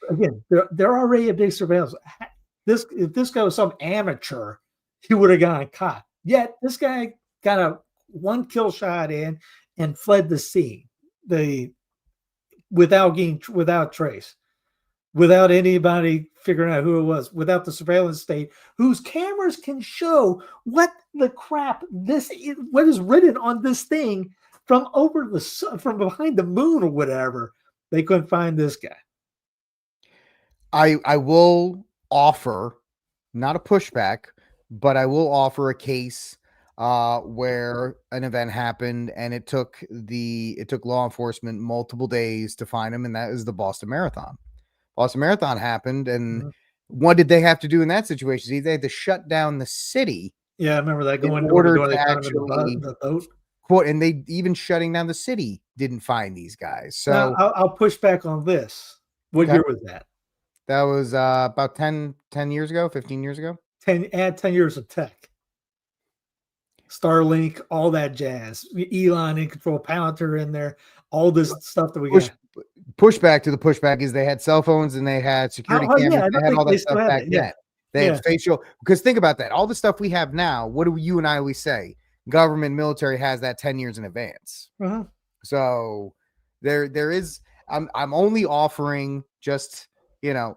Again, they're already a big surveillance. If this guy was some amateur, he would have gotten caught. Yet this guy got a one kill shot in and fled the scene. Without trace, without anybody figuring out who it was, without the surveillance state, whose cameras can show what the crap what is written on this thing from behind the moon or whatever. They couldn't find this guy. I will offer, not a pushback, but I will offer a case where an event happened and it took law enforcement multiple days to find him, and that is the Boston Marathon. Boston Marathon happened, and what did they have to do in that situation? They had to shut down the city. Yeah, I remember that in order to actually the boat. Quote, and they even shutting down the city didn't find these guys. So now, I'll push back on this. What year was that? That was about 10 years ago, 15 years ago. 10 years of tech. Starlink, all that jazz. Elon in control, Palantir in there, all this stuff that we got. Pushback to the pushback is they had cell phones and they had security cameras. Yeah, they had all that stuff back then. They had facial, because think about that. All the stuff we have now, what do you and I always say? Government, military has that 10 years in advance. So there is, I'm only offering just a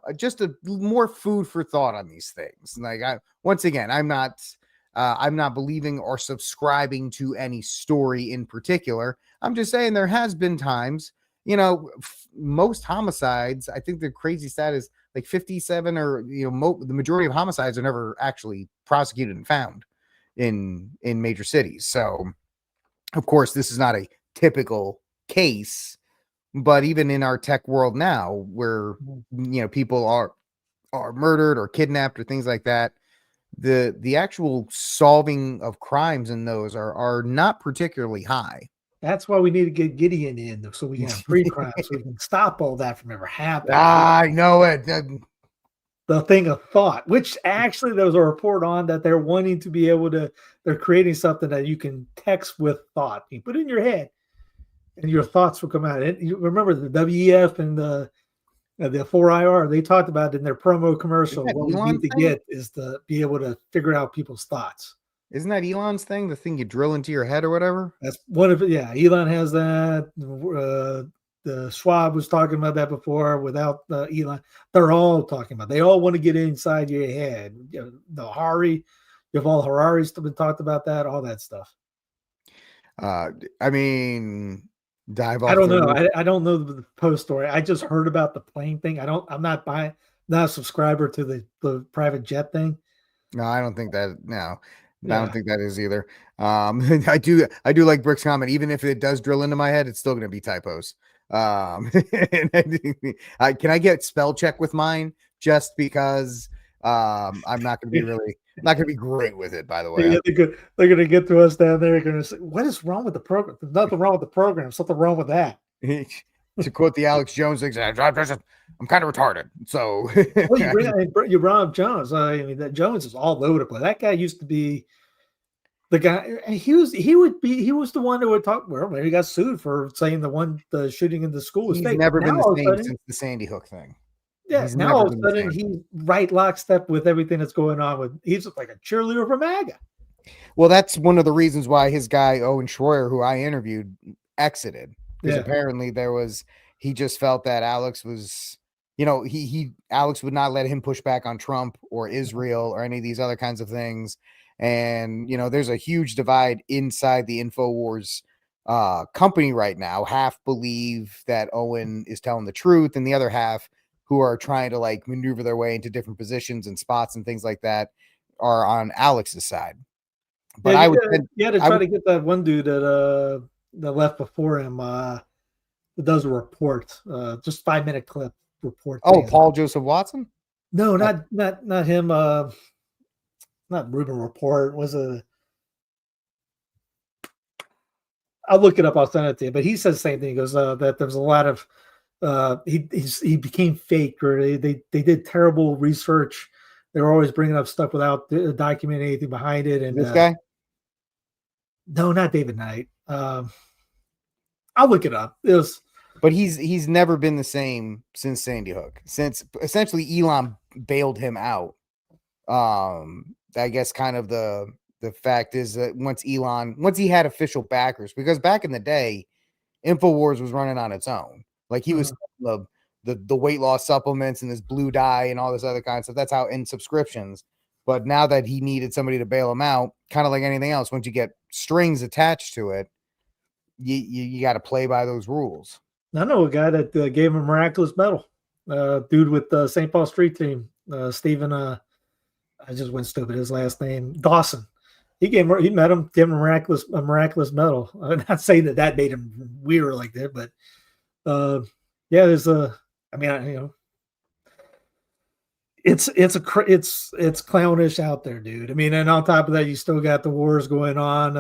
more food for thought on these things. Like once again, I'm not believing or subscribing to any story in particular. I'm just saying there has been times, most homicides, I think the crazy stat is like 57 or, the majority of homicides are never actually prosecuted and found in major cities. So of course, this is not a typical case, but even in our tech world now where, people are murdered or kidnapped or things like that, the actual solving of crimes in those are not particularly high. That's why we need to get Gideon in, so we can have pre-crime, so we can stop all that from ever happening. I know it. The thing of thought, which actually there was a report on that they're wanting to be able to, they're creating something that you can text with thought. You put it in your head and your thoughts will come out. And you remember the WEF and the 4IR, they talked about it in their promo commercial. What we need to get is to be able to figure out people's thoughts. Isn't that Elon's thing? The thing you drill into your head or whatever? That's one of it. Yeah. Elon has that. The Schwab was talking about that before without Elon. They're all talking about, they all want to get inside your head. The Yuval Harari's been talked about that, all that stuff. I mean, dive off. I don't know. I don't know the post story. I just heard about the plane thing. I'm not a subscriber to the private jet thing. No, I don't think that. No. Yeah. I don't think that is either. I do like Brick's comment. Even if it does drill into my head, it's still going to be typos. Can I get spell check with mine just because I'm not going to be great with it, by the way. They're going to get to us down there. They're going to say, what is wrong with the program? There's nothing wrong with the program. Something wrong with that. To quote the Alex Jones thing, I'm kind of retarded. So you brought up Jones. I mean, that Jones is all over the place. That guy used to be the guy. He was the one that would talk. Well, maybe he got sued for saying the shooting in the school was fake. He's never been the same since the Sandy Hook thing. Yeah, now all of a sudden he's right lockstep with everything that's going on. He's like a cheerleader for MAGA. Well, that's one of the reasons why his guy Owen Schroyer, who I interviewed, exited. Because apparently he just felt that Alex was, Alex would not let him push back on Trump or Israel or any of these other kinds of things. And, there's a huge divide inside the InfoWars company right now. Half believe that Owen is telling the truth, and the other half, who are trying to maneuver their way into different positions and spots and things like that, are on Alex's side. But I would try to get that one dude that left before him that does a report, just 5-minute clip report. Oh, Paul Joseph Watson? No, not him. Not Rubin Report. I'll look it up. I'll send it to you. But he says the same thing. He goes that there's a lot of he became fake, or they did terrible research. They were always bringing up stuff without documenting anything behind it. And this guy. No, not David Knight. I'll look it up. It was, but he's never been the same since Sandy Hook. Since essentially Elon bailed him out. I guess kind of the fact is that once he had official backers, because back in the day, InfoWars was running on its own. Like he was the weight loss supplements and this blue dye and all this other kind of stuff. That's how in subscriptions. But now that he needed somebody to bail him out, kind of like anything else, once you get strings attached to it, you got to play by those rules. I know a guy that gave him a miraculous medal. Dude with the St. Paul Street team, Stephen. I just went stupid. His last name Dawson. He met him, gave him a miraculous medal. I'm not saying that made him weird like that, but yeah, there's it's clownish out there, dude. I mean, and on top of that, you still got the wars going on.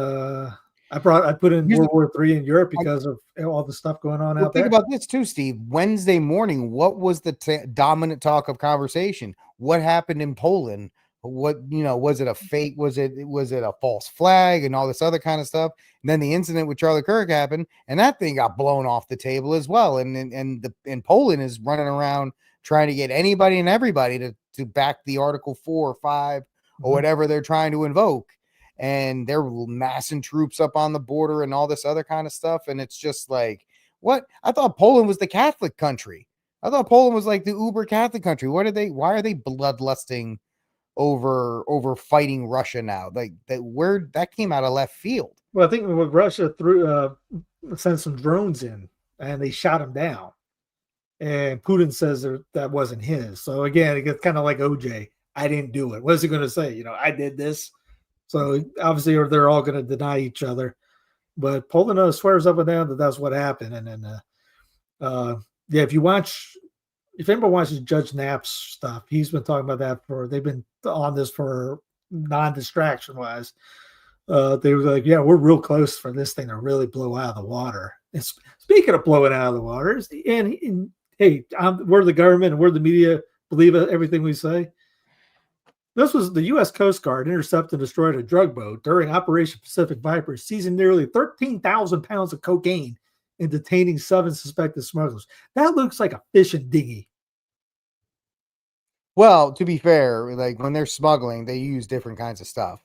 I put in World War III in Europe because of all the stuff going on out there. Think about this too, Steve. Wednesday morning, what was the dominant talk of conversation? What happened in Poland? What, was it a fake? Was it a false flag and all this other kind of stuff? And then the incident with Charlie Kirk happened, and that thing got blown off the table as well. And Poland is running around trying to get anybody and everybody to back the Article 4 or 5 or whatever they're trying to invoke. And they're massing troops up on the border and all this other kind of stuff. And it's just like, what? I thought Poland was the Catholic country. I thought Poland was like the uber Catholic country. Why are they bloodlusting over fighting Russia now? Like that came out of left field. Well, I think with Russia sent some drones in and they shot them down. And Putin says that wasn't his. So again, it gets kind of like OJ. I didn't do it. What is he going to say? I did this. So obviously, they're all going to deny each other. But Poland swears up and down that that's what happened. And then, if anybody watches Judge Knapp's stuff, he's been talking about that they've been on this for non-distraction wise. They were like, yeah, we're real close for this thing to really blow out of the water. And speaking of blowing out of the water, and hey, we're the government and we're the media, believe everything we say. This was the U.S. Coast Guard intercepted and destroyed a drug boat during Operation Pacific Viper, seizing nearly 13,000 pounds of cocaine and detaining 7 suspected smugglers. That looks like a fishing dinghy. Well, to be fair, like when they're smuggling, they use different kinds of stuff.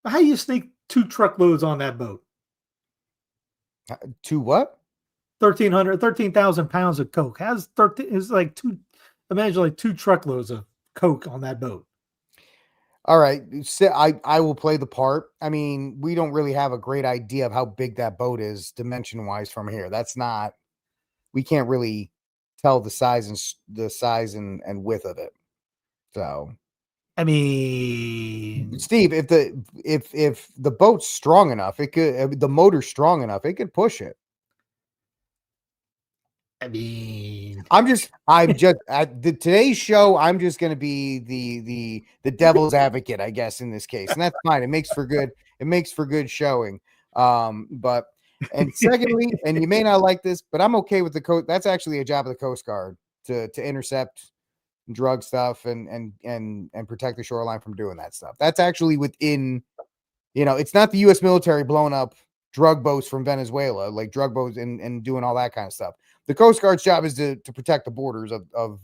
How do you sneak 2 truckloads on that boat? To what? 13,000 pounds of coke. It's like imagine like 2 truckloads of coke on that boat. All right. So I will play the part. I mean, we don't really have a great idea of how big that boat is dimension wise from here. We can't really tell the size and width of it. So, I mean, Steve, if the boat's strong enough, the motor's strong enough, it could push it. I mean, today's show, I'm just going to be the devil's advocate, I guess, in this case. And that's fine. It makes for good showing. But secondly, and you may not like this, but I'm okay with the Coast. That's actually a job of the Coast Guard to intercept drug stuff and protect the shoreline from doing that stuff. That's actually within, it's not the U.S. military blowing up drug boats from Venezuela, like drug boats and doing all that kind of stuff. The Coast Guard's job is to protect the borders of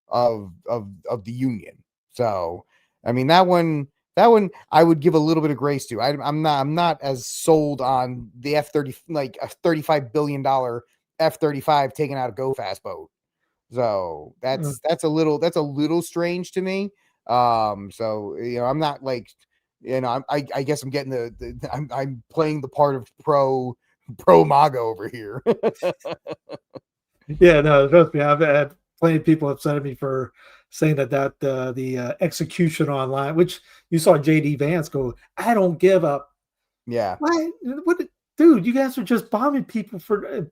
the Union. So, I mean, that one I would give a little bit of grace to. I'm not as sold on the F-30, like a $35 billion F-35 taking out a go fast boat. So that's a little strange to me. So I'm not like, I guess I'm getting I'm playing the part of pro MAGA over here. Yeah, no, trust me. I've had plenty of people upset at me for saying that the execution online, which you saw JD Vance go, I don't give up. Yeah. What, dude? You guys are just bombing people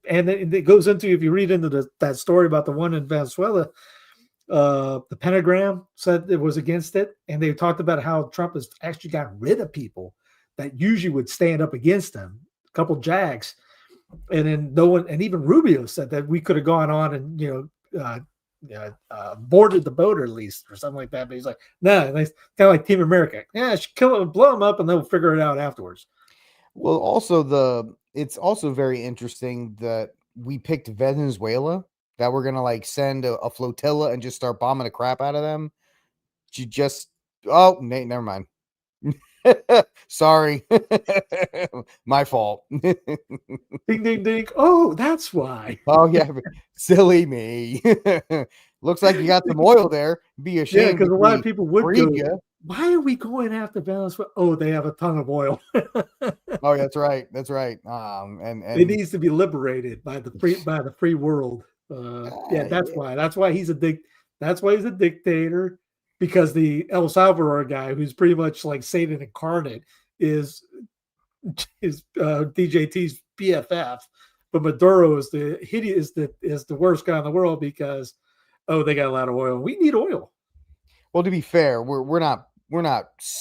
and it goes into, if you read into that story about the one in Venezuela, the Pentagram said it was against it, and they talked about how Trump has actually got rid of people that usually would stand up against him. A couple jags. And then no one, and even Rubio said that we could have gone on and boarded the boat or at least or something like that. But he's like, no, kind of like Team America. Yeah, blow them up and they'll figure it out afterwards. Well, it's also very interesting that we picked Venezuela, that we're gonna like send a flotilla and just start bombing the crap out of them. You just never mind. Sorry, my fault. Ding, ding, ding. Oh, that's why. Oh yeah, silly me. Looks like you got some oil there. Be Yeah, ashamed because if a lot of we people would freed go, you. why are we going after Venezuela? Oh, they have a ton of oil. Oh, that's right. That's right. It And needs to be liberated by the free world. Yeah, that's yeah. why. That's why he's a that's why he's a dictator, because the El Salvador guy, who's pretty much like Satan incarnate, is DJT's BFF. But Maduro is the hideous is the worst guy in the world because they got a lot of oil. We need oil. Well, to be fair, we're not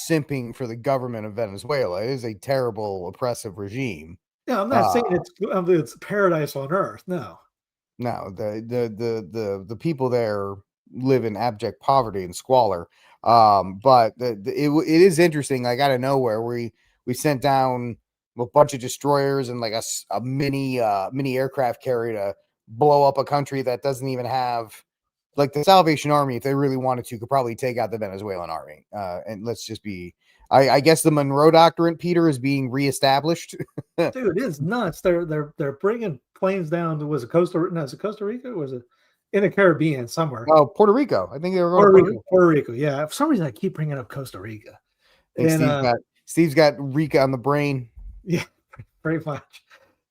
simping for the government of Venezuela. It is a terrible, oppressive regime. Yeah, I'm not Uh, saying it's paradise on earth. No. no, the people there live in abject poverty and squalor. But it is interesting. Like out of nowhere, we sent down a bunch of destroyers and like a mini aircraft carrier to blow up a country that doesn't even have, like, the Salvation Army, if they really wanted to, could probably take out the Venezuelan army. And let's just be, I guess the Monroe Doctrine, Peter, is being reestablished. Dude, it's nuts. They're bringing planes down to, was it Costa Rica? No, is it Costa Rica? Or was it in the Caribbean somewhere? Oh, Puerto Rico. I think they were going to Puerto Rico. Puerto Rico. Yeah. For some reason, I keep bringing up Costa Rica. I think And Steve's got Rica on the brain. yeah, pretty much.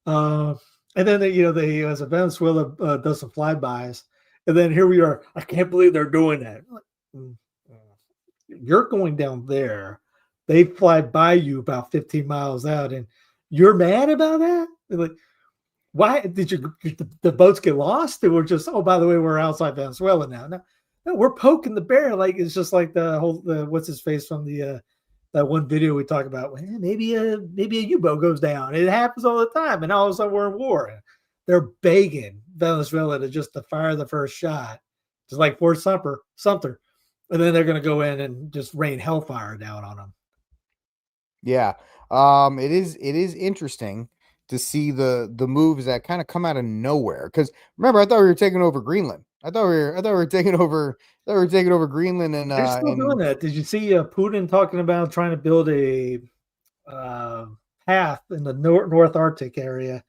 Uh, and then they as a Venezuela does some flybys, and then here we are. I can't believe they're doing that. Mm, mm. You're going down there. They fly by you about 15 miles out, and you're mad about that? They're like, why did the boats get lost? And we're just, oh, by the way, we're outside Venezuela now. No, we're poking the bear. Like, it's just like the whole what's his face from the that one video we talk about. Well, maybe a U-boat goes down. It happens all the time, and all of a sudden we're in war. They're begging Venezuela to fire the first shot, just like Fort Sumter, and then they're going to go in and just rain hellfire down on them. Yeah. It is interesting to see the moves that kind of come out of nowhere. Because remember, I thought we were taking over Greenland. I thought we were taking over. I thought we were taking over Greenland They're still doing that. Did you see Putin talking about trying to build a path in the North Arctic area?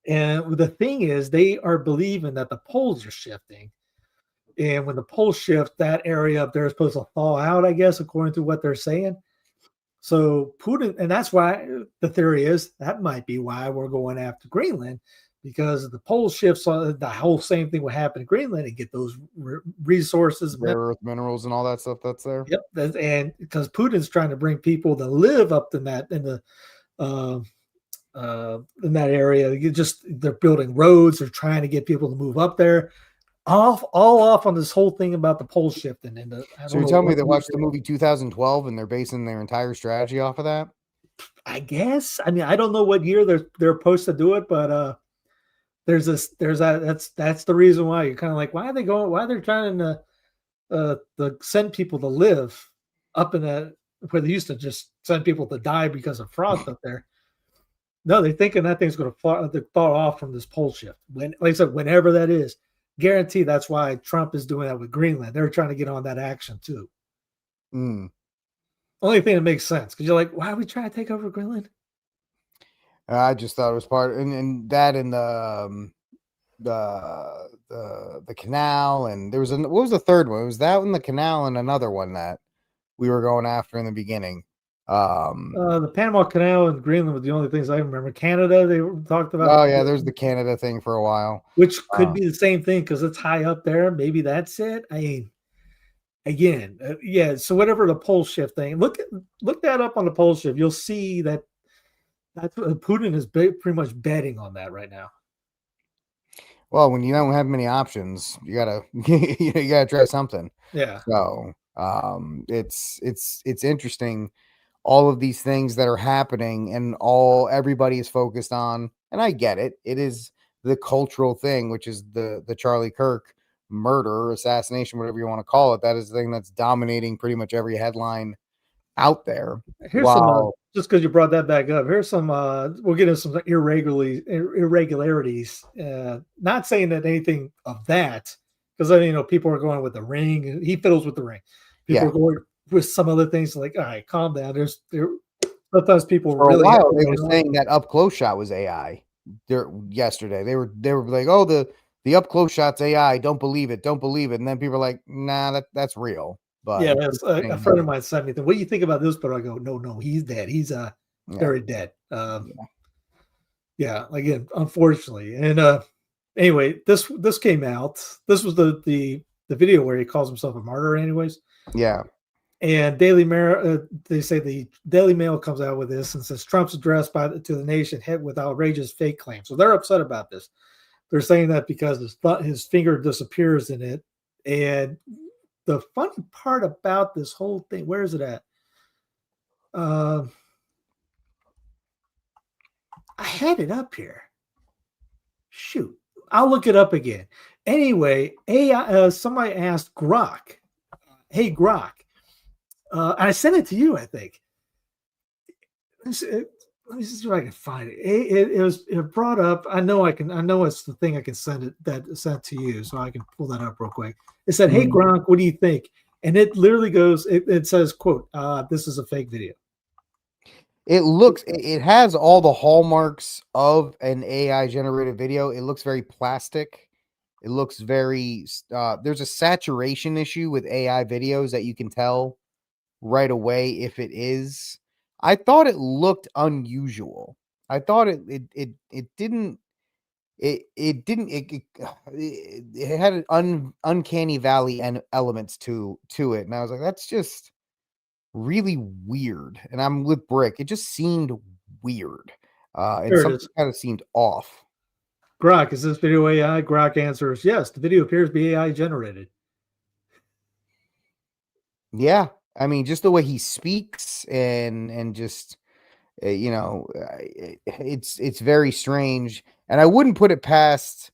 And the thing is, they are believing that the poles are shifting. And when the poles shift, that area up there is supposed to thaw out, I guess, according to what they're saying. So Putin, and that's why the theory is that might be why we're going after Greenland, because the pole shifts, the whole same thing would happen in Greenland and get those resources, rare earth minerals and all that stuff that's there. Yep, and because Putin's trying to bring people to live up in that uh, in that area. They're building roads. They're trying to get people to move up there. All off on this whole thing about the pole shifting. And So you're telling me they watched the movie 2012 and they're basing their entire strategy off of that? I guess. I mean, I don't know what year they're supposed to do it, but that's the reason why you're kind of like, why are they going? Why they're trying to send people to live up in that, where they used to just send people to die because of frost up there. No, they're thinking that thing's going to thaw off from this pole shift. Like I said, whenever that is, guarantee that's why Trump is doing that with Greenland. They're trying to get on that action too. Only thing that makes sense, because you're like, why are we trying to take over Greenland? I just thought it was part, and that, and the canal, and there was what was the third one? It was that one, the canal, and another one that we were going after in the beginning. The Panama Canal and Greenland were the only things I remember. Canada, they talked about. Oh yeah, there's the Canada thing for a while, which could be the same thing because it's high up there. Maybe that's it. I mean, again, yeah. So whatever the pole shift thing, look that up on the pole shift. You'll see that's what Putin is pretty much betting on that right now. Well, when you don't have many options, you gotta you gotta try something. Yeah. So it's interesting, all of these things that are happening, and everybody is focused on, and I get it. It is the cultural thing, which is the Charlie Kirk murder, assassination, whatever you want to call it. That is the thing that's dominating pretty much every headline out there. Here's some While just because you brought that back up. Here's some we'll get into some irregularities. Not saying that anything of that, because people are going with the ring. He fiddles with the ring. People yeah, are going with some other things. Like, all right, calm down. There sometimes people for a really have while it they going were on. saying that up close shot was AI. Yesterday they were like, oh, the up close shot's AI. Don't believe it. Don't believe it. And then people are like, nah, that's real. But Yeah, it's that's, a friend of mine sent me. What do you think about this? But I go, no, he's dead. He's yeah, very dead. yeah, Yeah, again, unfortunately. And anyway, this came out. This was the video where he calls himself a martyr, anyways. yeah. And Daily Mail, they say the Daily Mail comes out with this and says Trump's address to the nation hit with outrageous fake claims. So they're upset about this. They're saying that because his finger disappears in it. And the funny part about this whole thing, where is it at? Uh, I had it up here. Shoot, I'll look it up again. Anyway, AI. Somebody asked Grok, "Hey Grok," and I sent it to you. I think. Let me see if I can find it. It brought up. I know I can. I know it's the thing I can send it that sent to you, so I can pull that up real quick. It said, "Hey Mhm. Gronk, what do you think?" And it literally goes. It says, "Quote: This is a fake video." It has all the hallmarks of an AI generated video. It looks very plastic. It looks very there's a saturation issue with AI videos that you can tell right away if it is. I thought it looked unusual. I thought it didn't it didn't it had an uncanny valley and elements to it, and I was like, that's just really weird. And I'm with Brick. It just seemed weird, and Here it something is. kind of seemed off. Grok, is this video AI? Grok answers, yes. The video appears to be AI generated. Yeah, I mean, just the way he speaks and just it's very strange, and I wouldn't put it past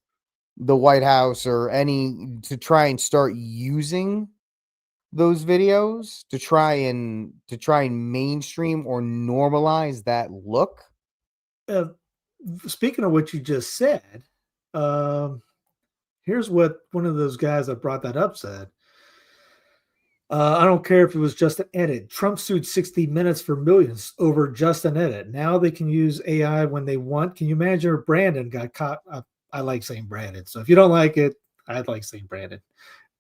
the White House or any to try and start using those videos to try and mainstream or normalize that look. Uh, Speaking of what you just said, um, here's what one of those guys that brought that up said. I don't care if it was just an edit. Trump sued 60 Minutes for millions over just an edit. Now they can use AI when they want. Can you imagine if Brandon got caught? I like saying Brandon. So if you don't like it, I like saying Brandon.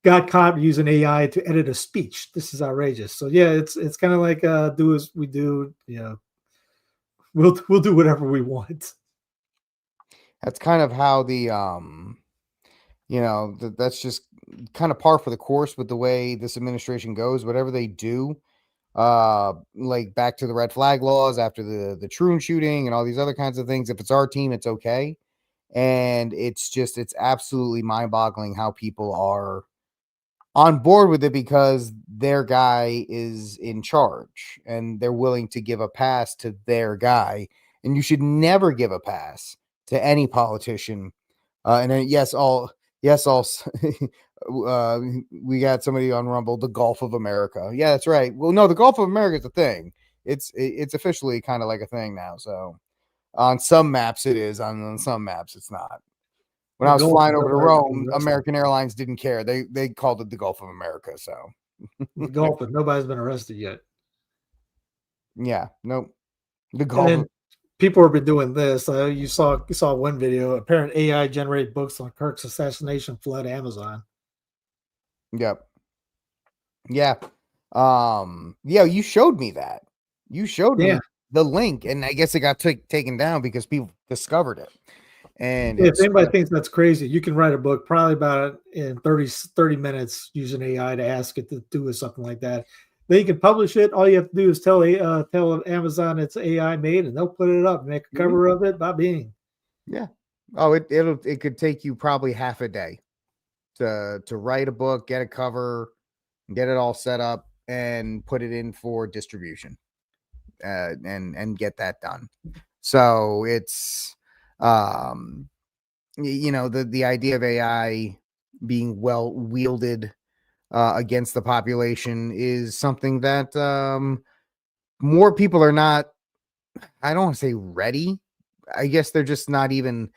Got caught using AI to edit a speech. This is outrageous. So yeah, it's kind of like do as we do. We'll do whatever we want. That's kind of how that's just kind of par for the course with the way this administration goes. Whatever they do, like back to the red flag laws after the Troon shooting and all these other kinds of things. If it's our team, it's okay. And it's absolutely mind-boggling how people are on board with it because their guy is in charge and they're willing to give a pass to their guy. And you should never give a pass to any politician. And then, all we got somebody on Rumble, the Gulf of America. Yeah, that's right. Well, no, the Gulf of America is a thing. It's officially kind of like a thing now. So on some maps it is, on some maps it's not. When The I was goal flying for over to nobody's been Rome, arrested. American Airlines didn't care. They called it the Gulf of America. So The goal for nobody's been arrested yet. yeah, nope. The And Gulf of then people have been doing this. You saw one video. Apparent AI generated books on Kirk's assassination flood Amazon. Yep. Yeah. Yeah, you showed me that. You showed Yeah. me the link, and I guess it got taken down because people discovered it. And If it's anybody thinks that's crazy, you can write a book probably about it in 30 minutes using AI to ask it to do something like that. Then you can publish it. All you have to do is tell Amazon it's AI made, and they'll put it up, make a Mhm. cover of it by being. Yeah. Oh, it could take you probably half a day to write a book, get a cover, get it all set up, and put it in for distribution, and get that done. So it's the idea of AI being well wielded against the population is something that more people are not, I don't want to say ready. I guess they're just not even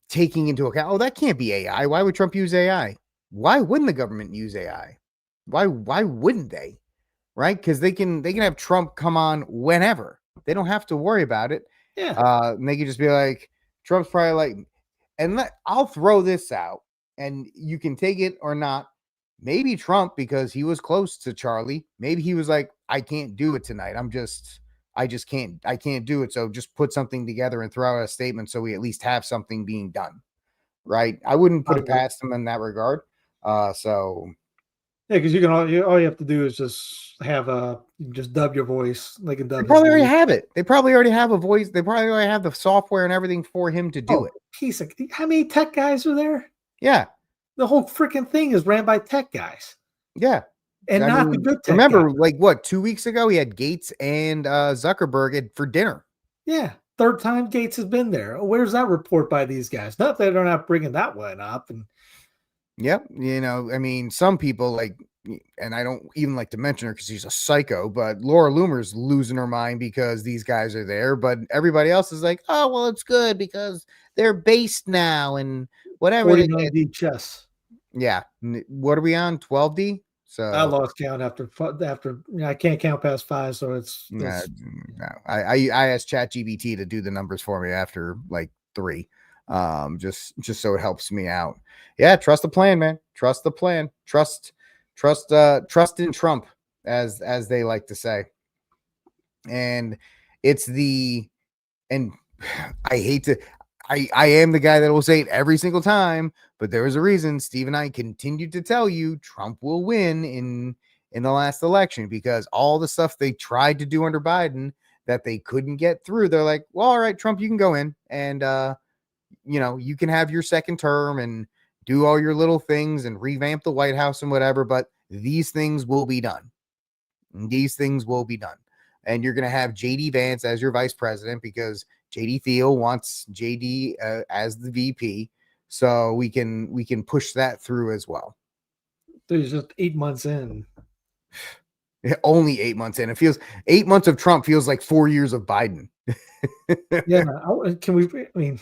taking into account, oh, that can't be AI. Why would Trump use AI? Why wouldn't the government use AI? Why wouldn't they? Right? Because they can have Trump come on whenever. They don't have to worry about it. Yeah. And they can just be like, Trump's probably like, and I'll throw this out, and you can take it or not. Maybe Trump, because he was close to Charlie, maybe he was like, I can't do it tonight. I can't do it. So just put something together and throw out a statement so we at least have something being done. Right. I wouldn't put it past him in that regard. So yeah, because you can all you have to do is just have just dub your voice. They can they dub probably his already voice. have it. They probably already have a voice. They probably already have the software and everything for him to do it. How many tech guys are there? Yeah. The whole freaking thing is ran by tech guys. Yeah. And not the good tech remember, guys. like what, 2 weeks ago, he had Gates and Zuckerberg for dinner. Yeah. Third time Gates has been there. Where's that report by these guys? Not that they're not bringing that one up. And yep. I mean, some people like, and I don't even like to mention her because she's a psycho, but Laura Loomer's losing her mind because these guys are there. But everybody else is like, oh, well, it's good because they're based now and whatever. 49D chess. Yeah. What are we on? 12D? So I lost count after I can't count past 5, so it's no. I asked ChatGPT to do the numbers for me after like 3, just so it helps me out. Yeah, trust the plan, man. Trust the plan. Trust in Trump, as they like to say. And and I hate to. I am the guy that will say it every single time, but there is a reason Steve and I continued to tell you Trump will win in the last election, because all the stuff they tried to do under Biden that they couldn't get through, they're like, well, all right, Trump, you can go in and you can have your second term and do all your little things and revamp the White House and whatever, but these things will be done. These things will be done. And you're going to have JD Vance as your vice president because JD Thiel wants JD as the VP. So we can push that through as well. There's just 8 months in. Only 8 months in. It feels 8 months of Trump feels like 4 years of Biden. Yeah. Can we, I mean,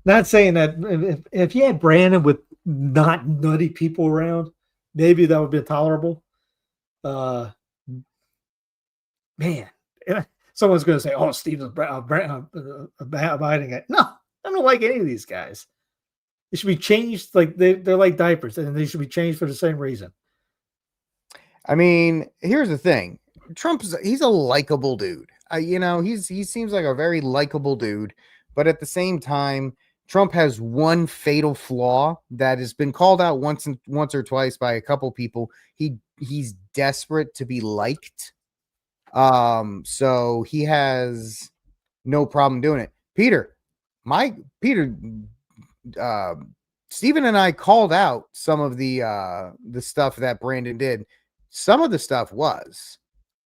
not saying that if you had Brandon with not nutty people around, maybe that would be tolerable. Man, someone's going to say, "Oh, Steve is Biden guy." No, I don't like any of these guys. They should be changed. Like they're like diapers, and they should be changed for the same reason. I mean, here's the thing: he's a likable dude. He seems like a very likable dude, but at the same time, Trump has one fatal flaw that has been called out once or twice by a couple people. He's desperate to be liked. So he has no problem doing it. Stephen and I called out some of the stuff that Brandon did. Some of the stuff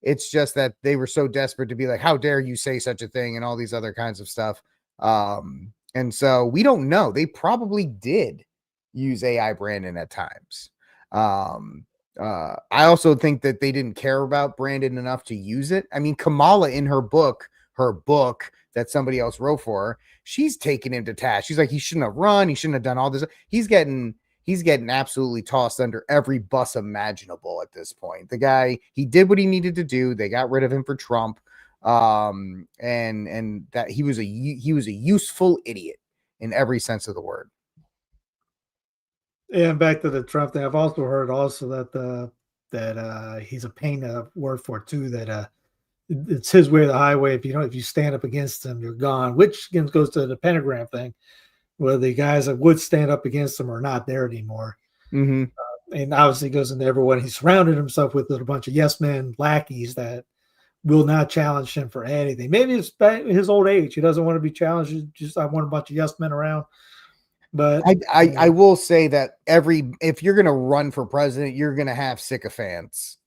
it's just that they were so desperate to be like, how dare you say such a thing, and all these other kinds of stuff. And so we don't know. They probably did use AI Brandon at times. I also think that they didn't care about Brandon enough to use it. I mean, Kamala in her book that somebody else wrote for her, she's taking him to task. She's like, he shouldn't have run. He shouldn't have done all this. He's getting absolutely tossed under every bus imaginable at this point. The guy, he did what he needed to do. They got rid of him for Trump. And that he was a useful idiot in every sense of the word. Yeah, and back to the Trump thing, I've also heard that he's a pain to work for too. That it's his way or the highway. If you stand up against him, you're gone. Which again goes to the pentagram thing, where the guys that would stand up against him are not there anymore. Mm-hmm. And obviously goes into everyone. He surrounded himself with a bunch of yes men lackeys that will not challenge him for anything. Maybe it's his old age. He doesn't want to be challenged. Just I want a bunch of yes men around. But I will say that if you're going to run for president, you're going to have sycophants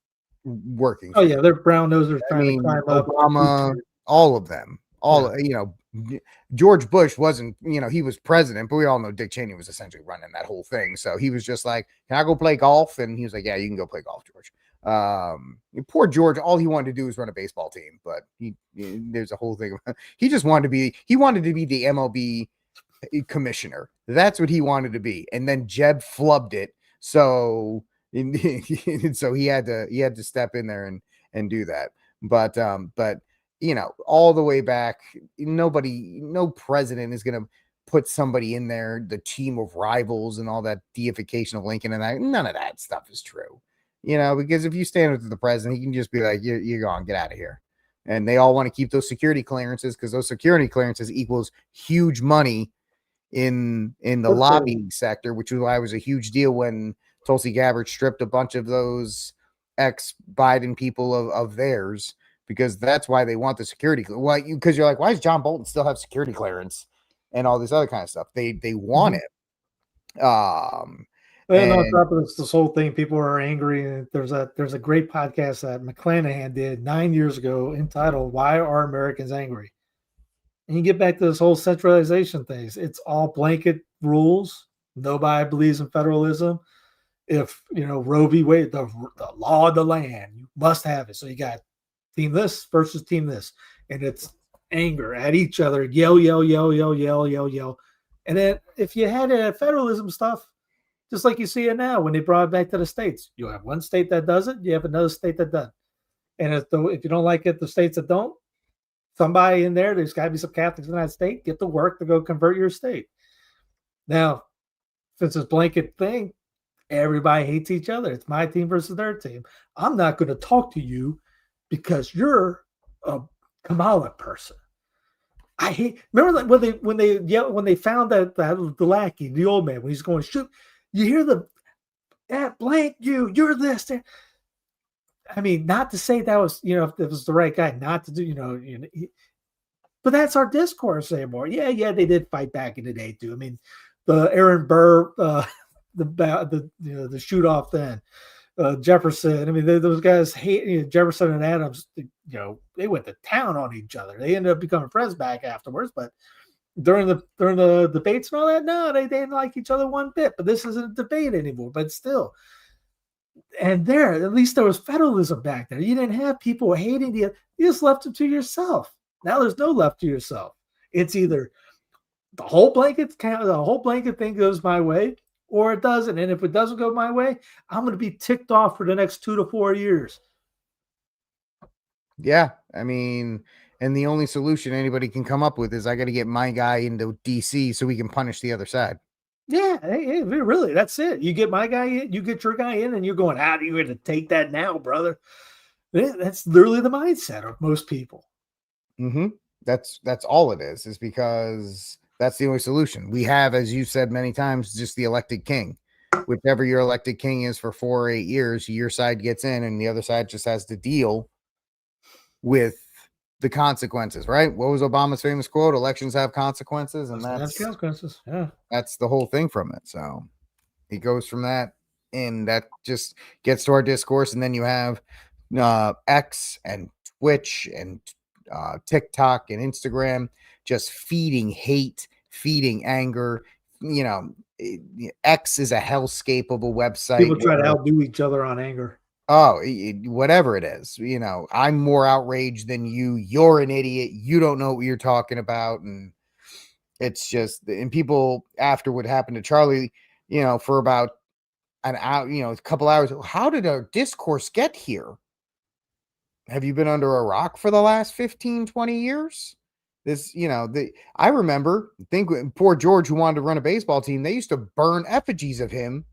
working. Oh yeah, they're brown nosers trying to climb Obama, up. all of them. George Bush wasn't, he was president, but we all know Dick Cheney was essentially running that whole thing. So he was just like, can I go play golf? And he was like, yeah, you can go play golf, George. Poor George, all he wanted to do was run a baseball team, but there's a whole thing. He just wanted to be the MLB commissioner. That's what he wanted to be. And then Jeb flubbed it. So so he had to step in there and do that. But all the way back, no president is going to put somebody in there, the team of rivals and all that deification of Lincoln, and none of that stuff is true. Because if you stand with the president, he can just be like, you're gone, get out of here. And they all want to keep those security clearances because those security clearances equals huge money in the lobbying sector, which was why it was a huge deal when Tulsi Gabbard stripped a bunch of those ex-Biden people of theirs, because that's why they want the security. Why? Because you're like, why does John Bolton still have security clearance and all this other kind of stuff? They want it. And on top of this whole thing, people are angry. There's a great podcast that McClanahan did 9 years ago entitled "Why Are Americans Angry?" And you get back to this whole centralization thing. It's all blanket rules. Nobody believes in federalism. If Roe v. Wade, the law of the land, you must have it. So you got team this versus team this, and it's anger at each other. Yell, yell, yell, yell, yell, yell, yell. And then if you had federalism stuff, just like you see it now when they brought it back to the states, you have one state that does it, you have another state that doesn't. And if you don't like it, the states that don't, somebody in there's got to be some Catholics in that state, get to work to go convert your state. Now, since it's blanket thing, everybody hates each other. It's my team versus their team. I'm not going to talk to you because you're a Kamala person. I hate. Remember when they found that the lackey, the old man, when he's going shoot. You hear that blank you're this. I mean, not to say that was, if it was the right guy, not to do, but that's our discourse anymore. Yeah, they did fight back in the day too. I mean, the Aaron Burr, the shoot off then, Jefferson. I mean, those guys hate Jefferson and Adams. They went to town on each other. They ended up becoming friends back afterwards, but during the debates and all that, no, they didn't like each other one bit. But this isn't a debate anymore. But still, and at least there was federalism back there. You didn't have people hating you. You just left it to yourself. Now there's no left to yourself. It's either the whole blanket thing goes my way, or it doesn't. And if it doesn't go my way, I'm going to be ticked off for the next 2 to 4 years. Yeah, I mean. And the only solution anybody can come up with is I got to get my guy into DC so we can punish the other side. Yeah, hey, really, that's it. You get my guy in, you get your guy in, and you're going, how do you going to take that now, brother? That's literally the mindset of most people. Mm-hmm. That's all it is because that's the only solution. We have, as you said many times, just the elected king. Whichever your elected king is for 4 or 8 years, your side gets in and the other side just has to deal with the consequences, right? What was Obama's famous quote? Elections have consequences, and that's consequences. Yeah, that's the whole thing from it. So he goes from that, and that just gets to our discourse. And then you have X and Twitch and TikTok and Instagram just feeding hate, feeding anger. X is a hellscape of a website. People try to outdo each other on anger. Oh, whatever it is, I'm more outraged than you. You're an idiot. You don't know what you're talking about. And it's just, and people after what happened to Charlie, for about an hour, a couple hours, how did our discourse get here? Have you been under a rock for the last 15, 20 years? This, I remember, poor George, who wanted to run a baseball team, they used to burn effigies of him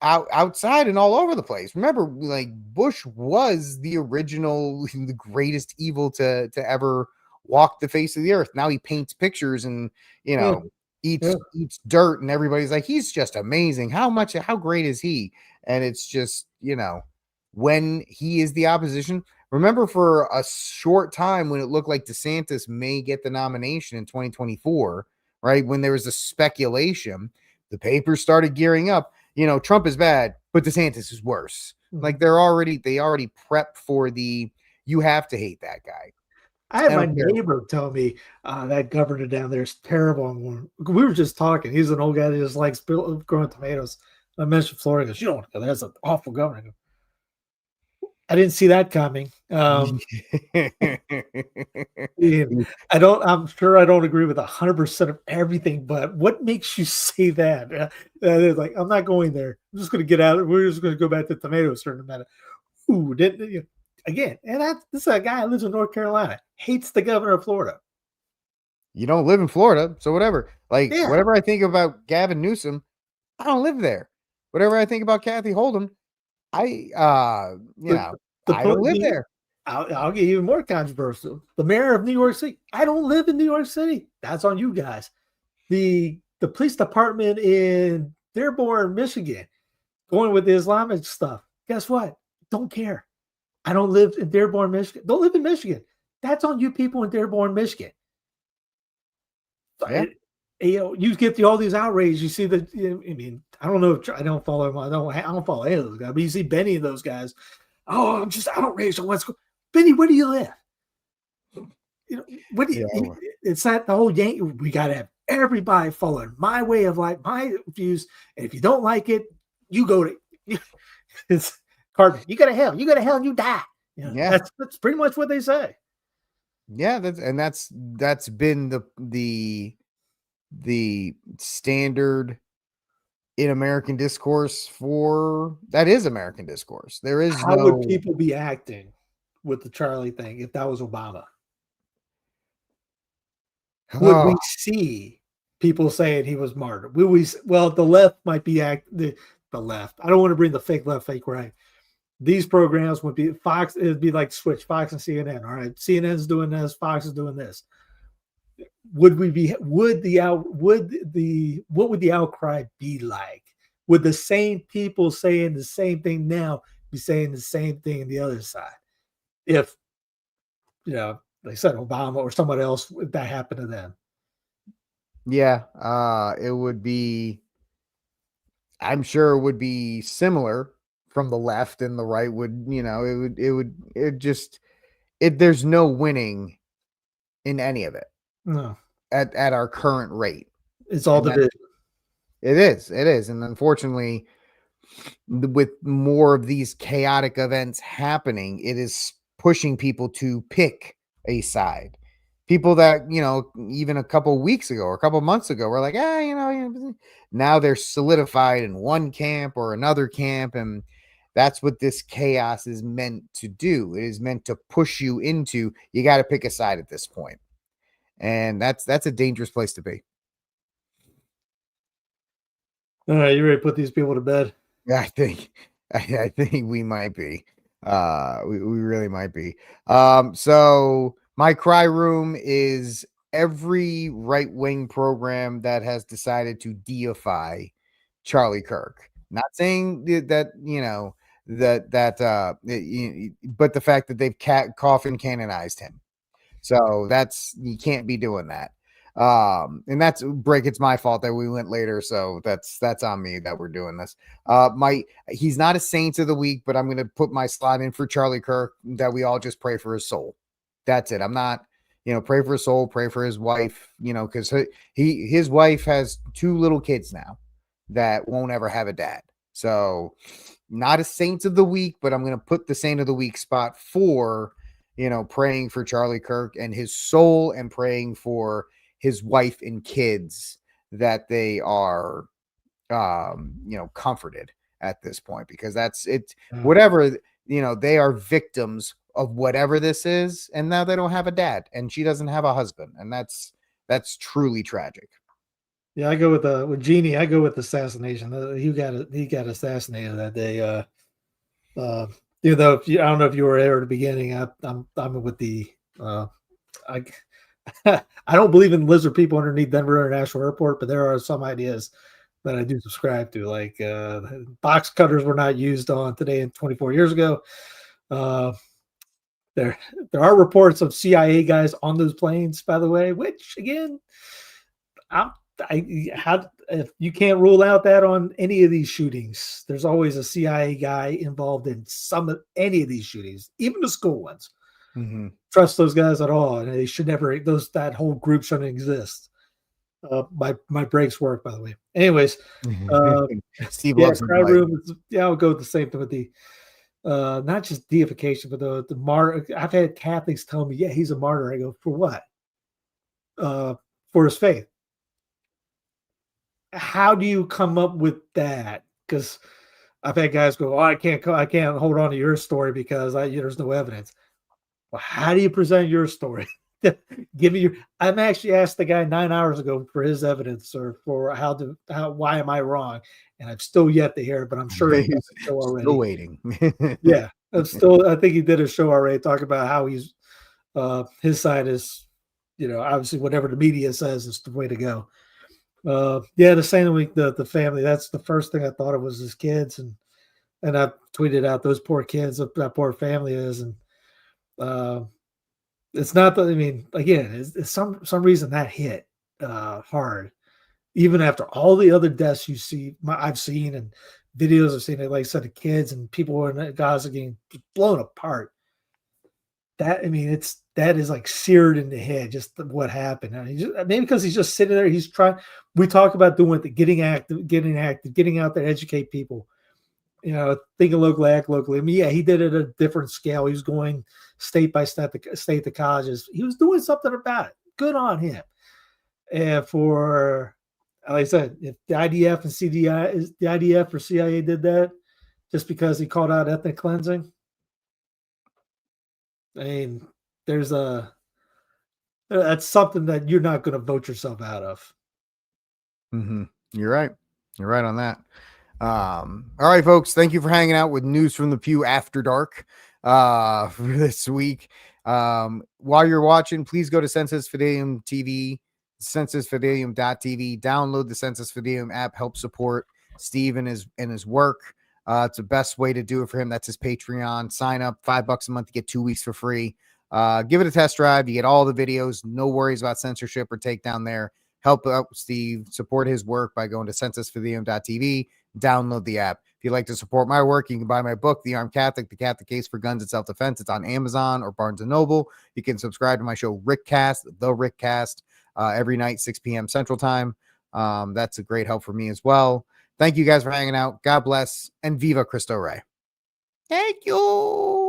outside and all over the place. Remember, like Bush was the original, the greatest evil to ever walk the face of the earth. Now he paints pictures and eats dirt, and everybody's like, he's just amazing. How great is he? And it's just, when he is the opposition. Remember, for a short time when it looked like DeSantis may get the nomination in 2024, right? When there was a speculation, the papers started gearing up. Trump is bad, but DeSantis is worse. Like they already prepped for you have to hate that guy. I had my neighbor tell me that governor down there is terrible. We were just talking. He's an old guy that just likes growing tomatoes. I mentioned Florida. He goes, you don't know, that's an awful governor. I didn't see that coming. I'm sure I don't agree with 100% of everything, but what makes you say that? Like, I'm not going there. I'm just going to get out. We're just going to go back to tomatoes for a minute. Ooh, again, and this is a guy who lives in North Carolina, hates the governor of Florida. You don't live in Florida, so whatever. Like, Yeah. whatever I think about Gavin Newsom, I don't live there. Whatever I think about Kathy Hold'em, I don't live there. I'll get even more controversial. The mayor of New York City. I don't live in New York City. That's on you guys. The police department in Dearborn, Michigan, going with the Islamic stuff. Guess what? Don't care. I don't live in Dearborn, Michigan. Don't live in Michigan. That's on you people in Dearborn, Michigan. Yeah. You get all these outrage. You see that. I mean, I don't know if I don't follow him. I don't follow any of those guys. But you see Benny and those guys. Oh, I'm just outraged on what's going. Benny, where do you live? What do you? It's that the whole yank. We got to have everybody following my way of life, my views. And if you don't like it, you go to. It's Carter. You go to hell. You go to hell and you die. That's pretty much what they say. Yeah, that's been the standard in American discourse that is American discourse. There is How would people be acting with the Charlie thing if that was Obama? Would we see people saying he was martyred? Well, the left might be the left. I don't want to bring the fake left, fake right. These programs would be Fox. It'd be like switch Fox and CNN. All right, CNN's doing this, Fox is doing this. What would the outcry be like? Would the same people saying the same thing now be saying the same thing on the other side? If they said Obama or someone else, if that happened to them. Yeah, it would be. I'm sure it would be similar from the left, and the right would, there's no winning in any of it. No. At our current rate. It's all division. It is. And unfortunately, with more of these chaotic events happening, it is pushing people to pick a side. People that, even a couple weeks ago or a couple months ago were like, now they're solidified in one camp or another camp. And that's what this chaos is meant to do. It is meant to push you into, you got to pick a side at this point. And that's a dangerous place to be. All right, you ready to put these people to bed? Yeah, I think we might be. We really might be. So my cry room is every right-wing program that has decided to deify Charlie Kirk. Not saying that, but the fact that they've coffin canonized him. So you can't be doing that. And it's my fault that we went later. So that's on me that we're doing this. He's not a saint of the week, but I'm going to put my slot in for Charlie Kirk, that we all just pray for his soul. That's it. I'm not, pray for his soul, pray for his wife, cause his wife has 2 little kids now that won't ever have a dad. So not a saint of the week, but I'm going to put the saint of the week spot for, praying for Charlie Kirk and his soul, and praying for his wife and kids that they are, comforted at this point, because that's it. Whatever, they are victims of whatever this is. And now they don't have a dad, and she doesn't have a husband. And that's truly tragic. Yeah, I go with Jeannie. I go with assassination. He got assassinated that day. I don't know if you were there at the beginning. I'm with the I don't believe in lizard people underneath Denver International Airport, but there are some ideas that I do subscribe to. Like box cutters were not used on today and 24 years ago. There are reports of CIA guys on those planes, by the way, which again, if you can't rule out that on any of these shootings, there's always a CIA guy involved in any of these shootings, even the school ones. Mm-hmm. Trust those guys at all, and they should never. that whole group shouldn't exist. My brakes work, by the way. Anyways, Steve I'll go with the same thing with the not just deification, but the martyr. I've had Catholics tell me, yeah, he's a martyr. I go, for what? For his faith. How do you come up with that? Because I've had guys go, oh, I can't hold on to your story because there's no evidence. Well, how do you present your story? Give me your. I'm actually asked the guy 9 hours ago for his evidence or for why am I wrong? And I've still yet to hear it, but I'm sure he's done a show already. Still waiting. Yeah, I think he did a show already talking about how he's his side is, obviously whatever the media says is the way to go. Yeah, the same week the family. That's the first thing I thought of was his kids, and I tweeted out those poor kids, that poor family is, and it's not that. I mean, again, it's some reason that hit hard, even after all the other deaths I've seen and videos I've seen. Like I said, the kids and people in Gaza getting blown apart. That that is like seared in the head. Just what happened. I mean, maybe because he's just sitting there. He's trying. We talk about doing the getting active, getting out there, educate people. Think locally, act locally. I mean, yeah, he did it at a different scale. He was going state by state to colleges. He was doing something about it. Good on him. And for, like I said, if the IDF and CDI is the IDF or CIA did that just because he called out ethnic cleansing. I mean, that's something that you're not going to vote yourself out of. Mm-hmm. You're right. You're right on that. All right, folks. Thank you for hanging out with News from the Pew After Dark for this week. While you're watching, please go to Census Fidelium TV, censusfidelium.tv. Download the Census Fidelium app. Help support Steve and his work. It's the best way to do it for him. That's his Patreon. Sign up $5 a month to get 2 weeks for free. Give it a test drive. You get all the videos. No worries about censorship or takedown there. Help out Steve, support his work by going to censusfidelium.tv. Download the app. If you'd like to support my work, you can buy my book, The Armed Catholic, The Catholic Case for Guns and Self-Defense. It's on Amazon or Barnes & Noble. You can subscribe to my show, Rickcast, The Rickcast, every night, 6 p.m. Central Time. That's a great help for me as well. Thank you guys for hanging out. God bless, and Viva Cristo Rey. Thank you.